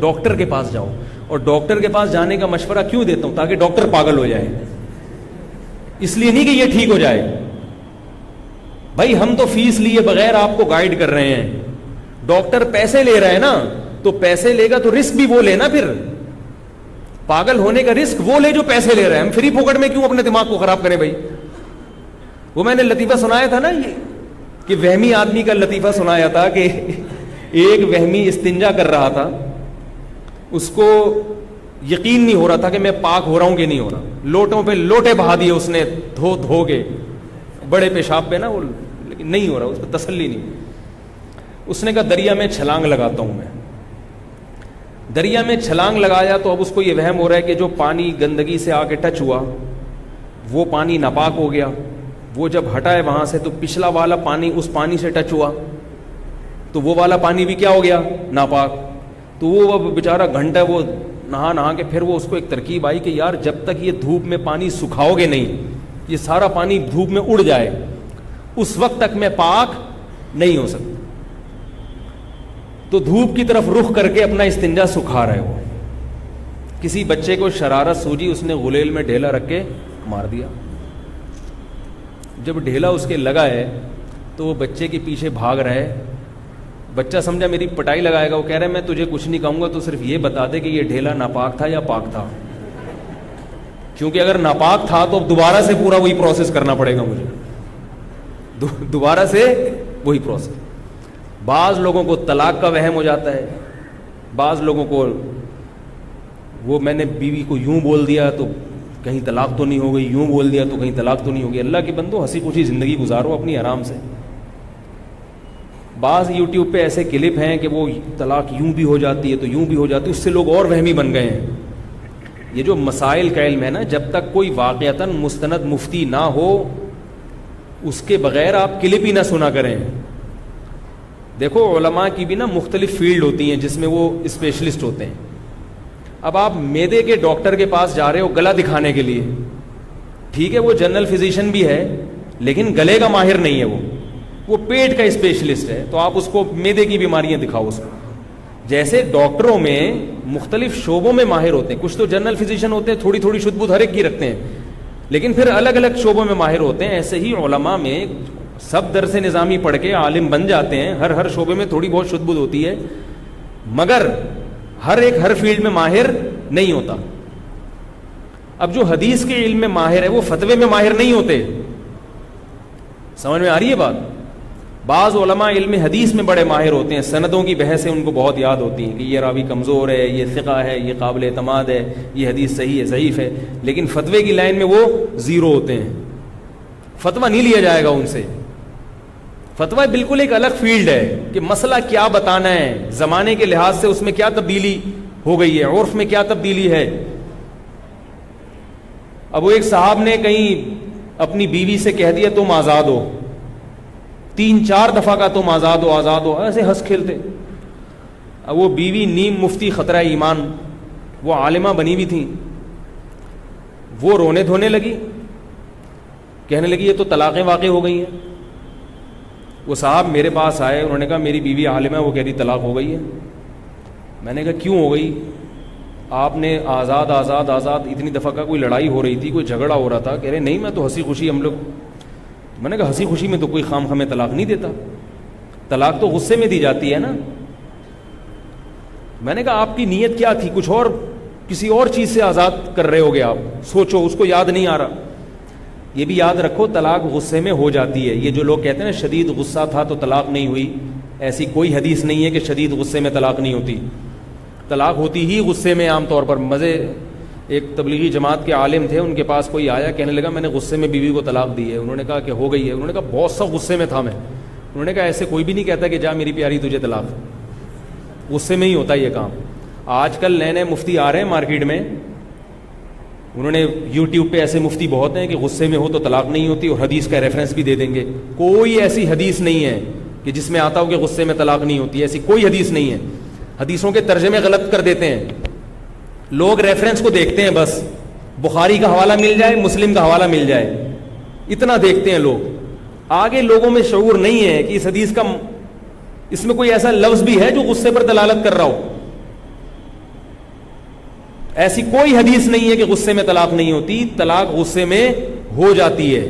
ڈاکٹر کے پاس جاؤ, اور ڈاکٹر کے پاس جانے کا مشورہ کیوں دیتا ہوں؟ تاکہ ڈاکٹر پاگل ہو جائے, اس لیے نہیں کہ یہ ٹھیک ہو جائے. بھائی ہم تو فیس لیے بغیر آپ کو گائیڈ کر رہے ہیں, ڈاکٹر پیسے لے رہا ہے نا, تو پیسے لے گا تو رسک بھی وہ لے نا. پھر پاگل ہونے کا رسک وہ لے جو پیسے لے رہے ہیں, ہم فری پھوکٹ میں کیوں اپنے دماغ کو خراب کریں بھائی. وہ میں نے لطیفہ سنایا تھا نا یہ کہ وہمی آدمی کا لطیفہ سنایا تھا کہ ایک وہمی استنجا کر رہا تھا, اس کو یقین نہیں ہو رہا تھا کہ میں پاک ہو رہا ہوں کہ نہیں ہو رہا. لوٹوں پہ لوٹے بہا دیے اس نے دھو کے بڑے پیشاب پہ نا, وہ لیکن نہیں ہو رہا, اس پہ تسلی نہیں. اس نے کہا دریا میں چھلانگ لگاتا ہوں میں. دریا میں چھلانگ لگایا تو اب اس کو یہ وہم ہو رہا ہے کہ جو پانی گندگی سے آ کے ٹچ ہوا وہ پانی ناپاک ہو گیا. وہ جب ہٹا ہے وہاں سے تو پچھلا والا پانی اس پانی سے ٹچ ہوا تو وہ والا پانی بھی کیا ہو گیا؟ ناپاک. تو وہ بیچارہ گھنٹہ وہ نہا کے پھر وہ اس کو ایک ترکیب آئی کہ یار جب تک یہ دھوپ میں پانی سکھاؤ گے نہیں, یہ سارا پانی دھوپ میں اڑ جائے, اس وقت تک میں پاک نہیں ہو سکتا. تو دھوپ کی طرف رخ کر کے اپنا استنجا سکھا رہے ہو. کسی بچے کو شرارت سوجی, اس نے غلیل میں ڈھیلا رکھ کے مار دیا. جب ڈھیلا اس کے لگا ہے تو وہ بچے کے پیچھے بھاگ رہا ہے. بچہ سمجھا میری پٹائی لگائے گا, وہ کہہ رہا ہے میں تجھے کچھ نہیں کہوں گا, تو صرف یہ بتا دے کہ یہ ڈھیلا ناپاک تھا یا پاک تھا, کیونکہ اگر ناپاک تھا تو اب دوبارہ سے پورا وہی پروسیس کرنا پڑے گا مجھے, دوبارہ سے وہی پروسیس. بعض لوگوں کو طلاق کا وہم ہو جاتا ہے, بعض لوگوں کو وہ میں نے بیوی کو یوں بول دیا تو کہیں طلاق تو نہیں ہو گئی, یوں بول دیا تو کہیں طلاق تو نہیں ہوگی. اللہ کے بندو ہنسی خوشی زندگی گزارو اپنی آرام سے. بعض یوٹیوب پہ ایسے کلپ ہیں کہ وہ طلاق یوں بھی ہو جاتی ہے تو یوں بھی ہو جاتی ہے, اس سے لوگ اور وہمی بن گئے ہیں. یہ جو مسائل کا علم ہے نا, جب تک کوئی واقعتاً مستند مفتی نہ ہو اس کے بغیر آپ کلپ ہی نہ سنا کریں. دیکھو علماء کی بھی نا مختلف فیلڈ ہوتی ہیں جس میں وہ اسپیشلسٹ ہوتے ہیں. اب آپ معدے کے ڈاکٹر کے پاس جا رہے ہو گلا دکھانے کے لیے, ٹھیک ہے وہ جنرل فزیشین بھی ہے لیکن گلے کا ماہر نہیں ہے, وہ پیٹ کا اسپیشلسٹ ہے, تو آپ اس کو معدے کی بیماریاں دکھاؤ اس کو. جیسے ڈاکٹروں میں مختلف شعبوں میں ماہر ہوتے ہیں, کچھ تو جنرل فزیشین ہوتے ہیں تھوڑی تھوڑی شدھ بدھ ہر ایک کی رکھتے ہیں, لیکن پھر الگ الگ شعبوں میں ماہر ہوتے ہیں. ایسے ہی علماء میں سب درس نظامی پڑھ کے عالم بن جاتے ہیں, ہر شعبے میں تھوڑی بہت شدھ بدھ ہوتی ہے, مگر ہر فیلڈ میں ماہر نہیں ہوتا. اب جو حدیث کے علم میں ماہر ہے وہ فتوے میں ماہر نہیں ہوتے. سمجھ میں آ رہی ہے بات؟ بعض علماء علم حدیث میں بڑے ماہر ہوتے ہیں, سندوں کی بحثیں ان کو بہت یاد ہوتی ہیں کہ یہ راوی کمزور ہے, یہ ثقہ ہے, یہ قابل اعتماد ہے, یہ حدیث صحیح ہے ضعیف ہے, لیکن فتوے کی لائن میں وہ زیرو ہوتے ہیں, فتویٰ نہیں لیا جائے گا ان سے. فتویٰ بالکل ایک الگ فیلڈ ہے کہ مسئلہ کیا بتانا ہے, زمانے کے لحاظ سے اس میں کیا تبدیلی ہو گئی ہے, عرف میں کیا تبدیلی ہے. اب وہ ایک صاحب نے کہیں اپنی بیوی سے کہہ دیا تم آزاد ہو, 3-4 دفعہ کا تم آزاد ہو آزاد ہو, ایسے ہنس کھیلتے. اب وہ بیوی نیم مفتی خطرہ ایمان, وہ عالمہ بنی ہوئی تھی, وہ رونے دھونے لگی, کہنے لگی یہ تو طلاقیں واقع ہو گئی ہیں. وہ صاحب میرے پاس آئے, انہوں نے کہا میری بیوی عالمہ ہے, وہ کہہ رہی طلاق ہو گئی ہے. میں نے کہا کیوں ہو گئی؟ آپ نے آزاد آزاد آزاد اتنی دفعہ کا, کوئی لڑائی ہو رہی تھی, کوئی جھگڑا ہو رہا تھا؟ کہہ رہے نہیں میں تو ہنسی خوشی ہم لوگ. میں نے کہا ہنسی خوشی میں تو کوئی خام خامے طلاق نہیں دیتا, طلاق تو غصے میں دی جاتی ہے نا. میں نے کہا آپ کی نیت کیا تھی, کچھ اور کسی اور چیز سے آزاد کر رہے ہوگے آپ, سوچو, اس کو یاد نہیں آ رہا. یہ بھی یاد رکھو طلاق غصے میں ہو جاتی ہے. یہ جو لوگ کہتے ہیں نا شدید غصہ تھا تو طلاق نہیں ہوئی, ایسی کوئی حدیث نہیں ہے کہ شدید غصے میں طلاق نہیں ہوتی. طلاق ہوتی ہی غصے میں عام طور پر. ایک تبلیغی جماعت کے عالم تھے, ان کے پاس کوئی آیا, کہنے لگا میں نے غصے میں بیوی کو طلاق دی ہے. انہوں نے کہا کہ ہو گئی ہے. انہوں نے کہا بہت سخت غصے میں تھا میں. انہوں نے کہا ایسے کوئی بھی نہیں کہتا کہ جا میری پیاری تجھے طلاق, غصے میں ہی ہوتا یہ کام. آج کل نئے نئے مفتی آ رہے ہیں مارکیٹ میں, انہوں نے یوٹیوب پہ ایسے مفتی بہت ہیں کہ غصے میں ہو تو طلاق نہیں ہوتی, اور حدیث کا ریفرنس بھی دے دیں گے. کوئی ایسی حدیث نہیں ہے کہ جس میں آتا ہو کہ غصے میں طلاق نہیں ہوتی, ایسی کوئی حدیث نہیں ہے. حدیثوں کے ترجمے غلط کر دیتے ہیں لوگ, ریفرنس کو دیکھتے ہیں بس, بخاری کا حوالہ مل جائے, مسلم کا حوالہ مل جائے, اتنا دیکھتے ہیں لوگ. آگے لوگوں میں شعور نہیں ہے کہ اس حدیث کا, اس میں کوئی ایسا لفظ بھی ہے جو غصے پر دلالت کر رہا ہو. ایسی کوئی حدیث نہیں ہے کہ غصے میں طلاق نہیں ہوتی. طلاق غصے میں ہو جاتی ہے,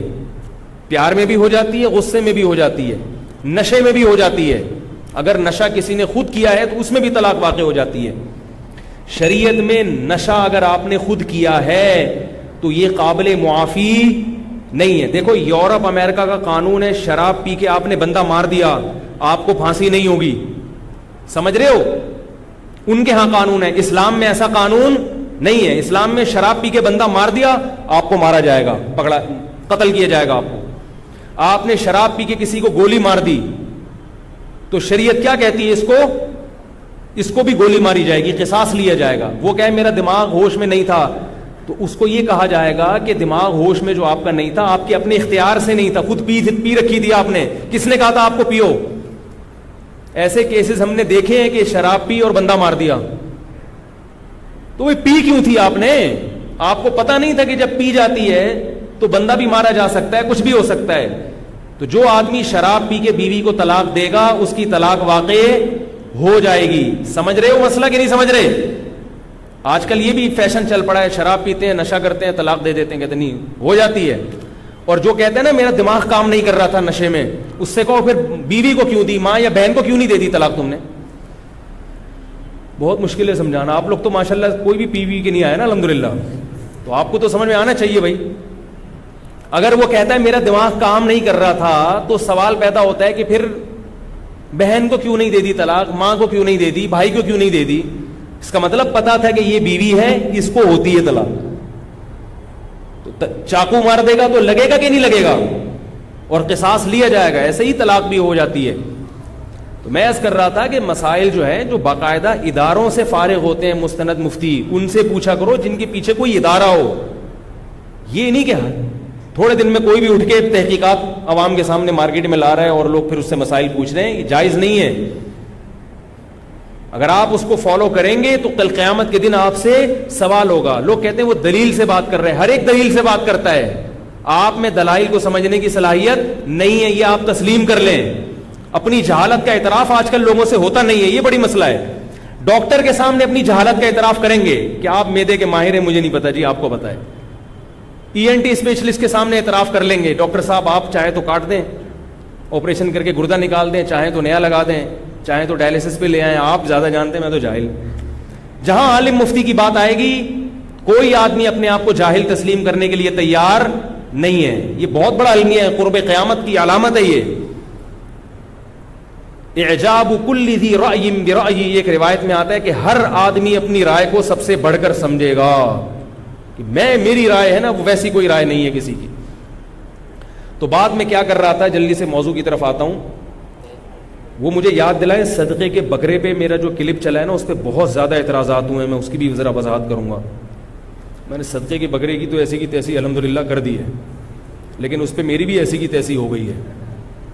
پیار میں بھی ہو جاتی ہے, غصے میں بھی ہو جاتی ہے, نشے میں بھی ہو جاتی ہے. اگر نشہ کسی نے خود کیا ہے تو اس میں بھی طلاق واقع ہو جاتی ہے. شریعت میں نشہ اگر آپ نے خود کیا ہے تو یہ قابل معافی نہیں ہے. دیکھو یورپ امریکہ کا قانون ہے, شراب پی کے آپ نے بندہ مار دیا آپ کو پھانسی نہیں ہوگی, سمجھ رہے ہو؟ ان کے ہاں قانون ہے. اسلام میں ایسا قانون نہیں ہے. اسلام میں شراب پی کے بندہ مار دیا آپ کو مارا جائے گا, پکڑا قتل کیا جائے گا آپ کو. آپ نے شراب پی کے کسی کو گولی مار دی تو شریعت کیا کہتی ہے, اس کو بھی گولی ماری جائے گی, قصاص لیا جائے گا. وہ کہے میرا دماغ ہوش میں نہیں تھا تو اس کو یہ کہا جائے گا کہ دماغ ہوش میں جو آپ کا نہیں تھا, آپ کے اپنے اختیار سے نہیں تھا, خود پی رکھی تھی آپ نے, کس نے کہا تھا آپ کو پیو. ایسے کیسز ہم نے دیکھے ہیں کہ شراب پی اور بندہ مار دیا. تو وہ پی کیوں تھی آپ نے؟ آپ کو پتا نہیں تھا کہ جب پی جاتی ہے تو بندہ بھی مارا جا سکتا ہے, کچھ بھی ہو سکتا ہے. تو جو آدمی شراب پی کے بیوی کو طلاق دے گا اس کی طلاق واقع ہو جائے گی. سمجھ رہے ہو مسئلہ کہ نہیں سمجھ رہے؟ آج کل یہ بھی فیشن چل پڑا ہے, شراب پیتے ہیں, نشہ کرتے ہیں, طلاق دے دیتے ہیں, کہتے نہیں ہو جاتی ہے. اور جو کہتے ہیں نا میرا دماغ کام نہیں کر رہا تھا نشے میں, اس سے کہو پھر بیوی کو کیوں دی, ماں یا بہن کو کیوں نہیں دے دی طلاق تم نے؟ بہت مشکل ہے سمجھانا. آپ لوگ تو ماشاءاللہ کوئی بھی پی وی کے نہیں آیا نا الحمدللہ, تو آپ کو تو سمجھ میں آنا چاہیے بھائی. اگر وہ کہتا ہے میرا دماغ کام نہیں کر رہا تھا تو سوال پیدا ہوتا ہے کہ پھر بہن کو کیوں نہیں دے دی طلاق, ماں کو کیوں نہیں دے دی, بھائی کو کیوں نہیں دے دی؟ اس کا مطلب پتا تھا کہ یہ بیوی ہے, اس کو ہوتی ہے طلاق. تو چاقو مار دے گا تو لگے گا کہ نہیں لگے گا, اور قصاص لیا جائے گا. ایسے ہی طلاق بھی ہو جاتی ہے. تو میں عرض کر رہا تھا کہ مسائل جو ہے جو باقاعدہ اداروں سے فارغ ہوتے ہیں مستند مفتی, ان سے پوچھا کرو جن کے پیچھے کوئی ادارہ ہو. یہ نہیں کہ تھوڑے دن میں کوئی بھی اٹھ کے تحقیقات عوام کے سامنے مارکیٹ میں لا رہا ہے اور لوگ پھر اس سے مسائل پوچھ رہے ہیں, یہ جائز نہیں ہے. اگر آپ اس کو فالو کریں گے تو کل قیامت کے دن آپ سے سوال ہوگا. لوگ کہتے ہیں وہ دلیل سے بات کر رہے ہیں, ہر ایک دلیل سے بات کرتا ہے. آپ میں دلائل کو سمجھنے کی صلاحیت نہیں ہے, یہ آپ تسلیم کر لیں. اپنی جہالت کا اعتراف آج کل لوگوں سے ہوتا نہیں ہے, یہ بڑی مسئلہ ہے. ڈاکٹر کے سامنے اپنی جہالت کا اعتراف کریں گے کہ آپ معدے کے ماہر ہیں, مجھے نہیں پتا, جی آپ کو پتا ہے. ENT اسپیشلسٹ کے سامنے اعتراف کر لیں گے, ڈاکٹر صاحب آپ چاہے تو کاٹ دیں, آپریشن کر کے گردہ نکال دیں, چاہیں تو نیا لگا دیں, چاہیں تو ڈائلسس پہ لے آئیں, آپ زیادہ جانتے ہیں, میں تو جاہل. جہاں عالم مفتی کی بات آئے گی کوئی آدمی اپنے آپ کو جاہل تسلیم کرنے کے لیے تیار نہیں ہے. یہ بہت بڑا المیہ ہے, قرب قیامت کی علامت ہے یہ. اعجاب کل ذی رأی برأی, ایک روایت میں آتا ہے کہ ہر آدمی اپنی رائے کو سب سے بڑھ کر سمجھے گا کہ میری رائے ہے نا وہ ویسی کوئی رائے نہیں ہے کسی کی. تو بعد میں کیا کر رہا تھا, جلدی سے موضوع کی طرف آتا ہوں. وہ مجھے یاد دلائیں صدقے کے بکرے پہ میرا جو کلپ چلا ہے نا, اس پہ بہت زیادہ اعتراضات ہوئے ہیں, میں اس کی بھی ذرا وضاحت کروں گا. میں نے صدقے کے بکرے کی تو ایسی کی تیسی الحمدللہ کر دی ہے, لیکن اس پہ میری بھی ایسی کی تیسی ہو گئی ہے.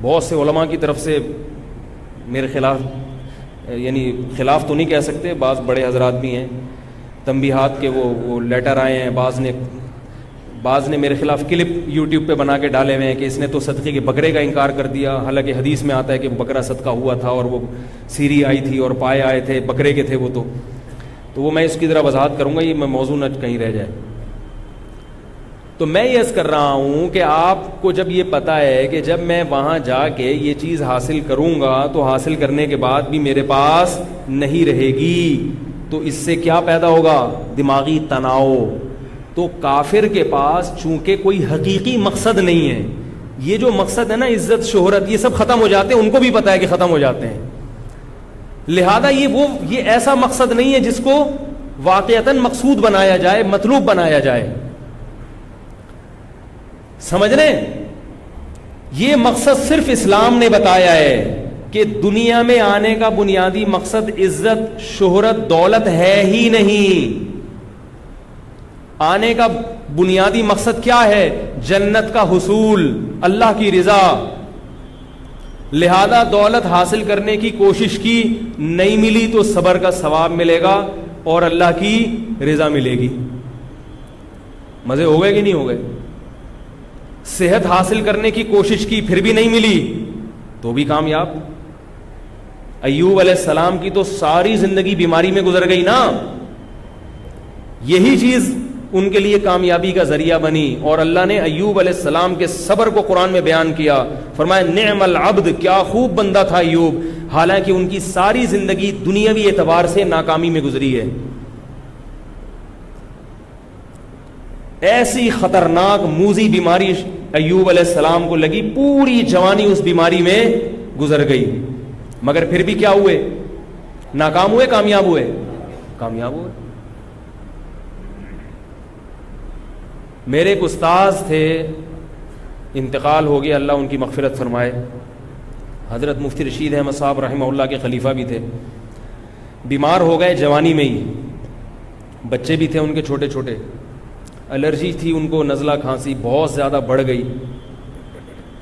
بہت سے علماء کی طرف سے میرے خلاف, یعنی خلاف تو نہیں کہہ سکتے, بعض بڑے حضرات بھی ہیں, تنبیہات کے وہ لیٹر آئے ہیں. بعض نے میرے خلاف کلپ یوٹیوب پہ بنا کے ڈالے ہوئے ہیں کہ اس نے تو صدقے کے بکرے کا انکار کر دیا, حالانکہ حدیث میں آتا ہے کہ وہ بکرا صدقہ ہوا تھا اور وہ سیری آئی تھی اور پائے آئے تھے, بکرے کے تھے وہ. تو وہ میں اس کی ذرا وضاحت کروں گا, یہ میں موضوع نہ کہیں رہ جائے. تو میں یہ عرض کر رہا ہوں کہ آپ کو جب یہ پتا ہے کہ جب میں وہاں جا کے یہ چیز حاصل کروں گا تو حاصل کرنے کے بعد بھی میرے پاس نہیں رہے گی, تو اس سے کیا پیدا ہوگا, دماغی تناؤ. تو کافر کے پاس چونکہ کوئی حقیقی مقصد نہیں ہے, یہ جو مقصد ہے نا عزت شہرت, یہ سب ختم ہو جاتے ہیں, ان کو بھی پتا ہے کہ ختم ہو جاتے ہیں, لہذا یہ ایسا مقصد نہیں ہے جس کو واقعتاً مقصود بنایا جائے، مطلوب بنایا جائے. سمجھ رہے ہیں؟ یہ مقصد صرف اسلام نے بتایا ہے کہ دنیا میں آنے کا بنیادی مقصد عزت، شہرت، دولت ہے ہی نہیں. آنے کا بنیادی مقصد کیا ہے؟ جنت کا حصول، اللہ کی رضا. لہذا دولت حاصل کرنے کی کوشش کی، نہیں ملی تو صبر کا ثواب ملے گا اور اللہ کی رضا ملے گی. مزے ہو گئے کہ نہیں ہو گئے؟ صحت حاصل کرنے کی کوشش کی، پھر بھی نہیں ملی تو بھی کامیاب. ایوب علیہ السلام کی تو ساری زندگی بیماری میں گزر گئی نا. یہی چیز ان کے لیے کامیابی کا ذریعہ بنی، اور اللہ نے ایوب علیہ السلام کے صبر کو قرآن میں بیان کیا. فرمایا نعم العبد، کیا خوب بندہ تھا ایوب، حالانکہ ان کی ساری زندگی دنیاوی اعتبار سے ناکامی میں گزری ہے. ایسی خطرناک موذی بیماری ایوب علیہ السلام کو لگی، پوری جوانی اس بیماری میں گزر گئی، مگر پھر بھی کیا ہوئے؟ ناکام ہوئے، کامیاب ہوئے؟ کامیاب ہوئے. میرے ایک استاذ تھے، انتقال ہو گیا، اللہ ان کی مغفرت فرمائے. حضرت مفتی رشید احمد صاحب رحمہ اللہ کے خلیفہ بھی تھے. بیمار ہو گئے جوانی میں ہی، بچے بھی تھے ان کے چھوٹے چھوٹے. الرجی تھی ان کو، نزلہ کھانسی بہت زیادہ بڑھ گئی.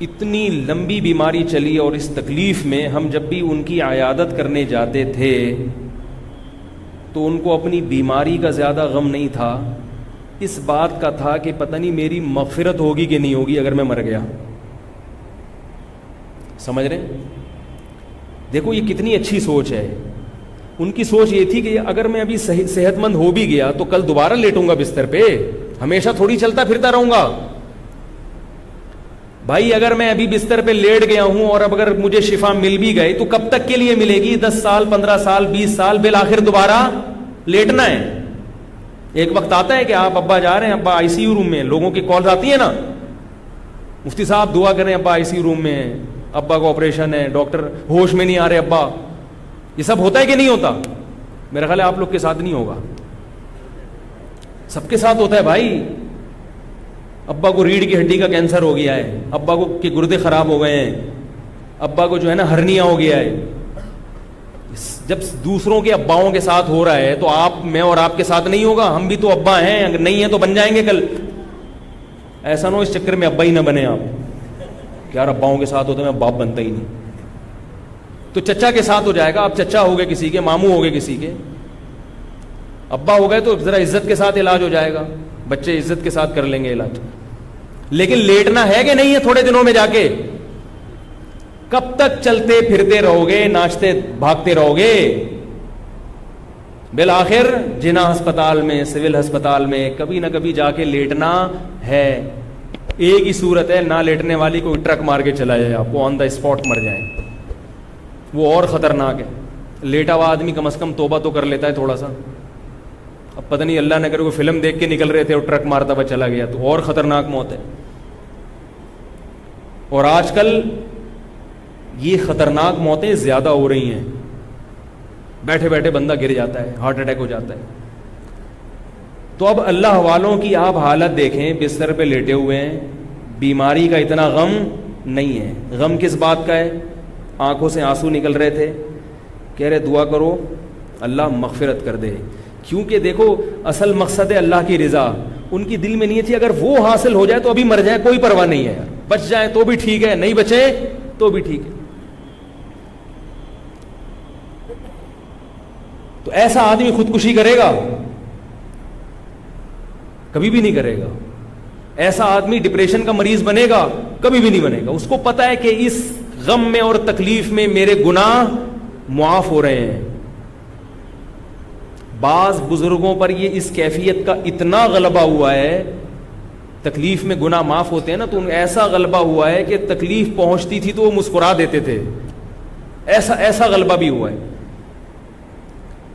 اتنی لمبی بیماری چلی، اور اس تکلیف میں ہم جب بھی ان کی عیادت کرنے جاتے تھے تو ان کو اپنی بیماری کا زیادہ غم نہیں تھا، اس بات کا تھا کہ پتہ نہیں میری مغفرت ہوگی کہ نہیں ہوگی اگر میں مر گیا. سمجھ رہے ہیں؟ دیکھو یہ کتنی اچھی سوچ ہے. ان کی سوچ یہ تھی کہ اگر میں ابھی صحت مند ہو بھی گیا تو کل دوبارہ لیٹوں گا بستر پہ، ہمیشہ تھوڑی چلتا پھرتا رہوں گا. بھائی اگر میں ابھی بستر پہ لیٹ گیا ہوں اور اب اگر مجھے شفا مل بھی گئی تو کب تک کے لیے ملے گی؟ 10 سال، 15 سال، 20 سال، بالآخر دوبارہ لیٹنا ہے. ایک وقت آتا ہے کہ آپ ابا جا رہے ہیں، ابا آئی سی یو روم میں، لوگوں کی کالز آتی ہے نا، مفتی صاحب دعا کریں ابا آئی سی یو روم میں ہے، ابا کو آپریشن ہے، ڈاکٹر ہوش میں نہیں آ رہے ابا. یہ سب ہوتا ہے کہ نہیں ہوتا؟ میرا خیال ہے آپ لوگ کے ساتھ نہیں ہوگا، سب کے ساتھ ہوتا ہے بھائی. ابا کو ریڑھ کی ہڈی کا کینسر ہو گیا ہے، ابا کو کے گردے خراب ہو گئے ہیں، ابا کو جو ہے نا ہرنیا ہو گیا ہے. جب دوسروں کے اباؤں کے ساتھ ہو رہا ہے تو آپ، میں اور آپ کے ساتھ نہیں ہوگا؟ ہم بھی تو ابا ہیں، اگر نہیں ہیں تو بن جائیں گے کل. ایسا نہ ہو اس چکر میں ابا ہی نہ بنے آپ کہ یار اباؤں کے ساتھ ہوتا میں باپ بنتا ہی نہیں. تو چچا کے ساتھ ہو جائے گا، آپ چچا ہو گئے کسی کے، ماموں ہو گئے کسی کے، ابا ہو گئے تو ذرا عزت کے ساتھ علاج ہو جائے گا، بچے عزت کے ساتھ کر لیں گے علاج. لیکن لیٹنا ہے کہ نہیں ہے تھوڑے دنوں میں جا کے؟ کب تک چلتے پھرتے رہو گے، ناچتے بھاگتے رہو گے؟ بالآخر جنا ہسپتال میں، سول ہسپتال میں کبھی نہ کبھی جا کے لیٹنا ہے. ایک ہی صورت ہے، نہ لیٹنے والی کوئی ٹرک مار کے چلا جائے، آپ کو آن دا اسپاٹ مر جائیں، وہ اور خطرناک ہے. لیٹا ہوا آدمی کم از کم توبہ تو کر لیتا ہے تھوڑا سا. اب پتہ نہیں اللہ نے کرے کوئی فلم دیکھ کے نکل رہے تھے اور ٹرک مارتا ہوا چلا گیا تو اور خطرناک موت ہے. اور آج کل یہ خطرناک موتیں زیادہ ہو رہی ہیں. بیٹھے بیٹھے بندہ گر جاتا ہے، ہارٹ اٹیک ہو جاتا ہے. تو اب اللہ والوں کی آپ حالت دیکھیں، بستر پہ لیٹے ہوئے ہیں، بیماری کا اتنا غم نہیں ہے. غم کس بات کا ہے؟ آنکھوں سے آنسو نکل رہے تھے، کہہ رہے دعا کرو اللہ مغفرت کر دے. کیونکہ دیکھو اصل مقصد ہے اللہ کی رضا. ان کی دل میں نہیں تھی اگر وہ حاصل ہو جائے تو ابھی مر جائے کوئی پرواہ نہیں ہے، بچ جائیں تو بھی ٹھیک ہے، نہیں بچے تو بھی ٹھیک ہے. تو ایسا آدمی خودکشی کرے گا؟ کبھی بھی نہیں کرے گا. ایسا آدمی ڈپریشن کا مریض بنے گا؟ کبھی بھی نہیں بنے گا. اس کو پتا ہے کہ اس غم میں اور تکلیف میں میرے گناہ معاف ہو رہے ہیں. بعض بزرگوں پر یہ اس کیفیت کا اتنا غلبہ ہوا ہے، تکلیف میں گناہ معاف ہوتے ہیں نا، تو ان ایسا غلبہ ہوا ہے کہ تکلیف پہنچتی تھی تو وہ مسکرا دیتے تھے. ایسا غلبہ بھی ہوا ہے.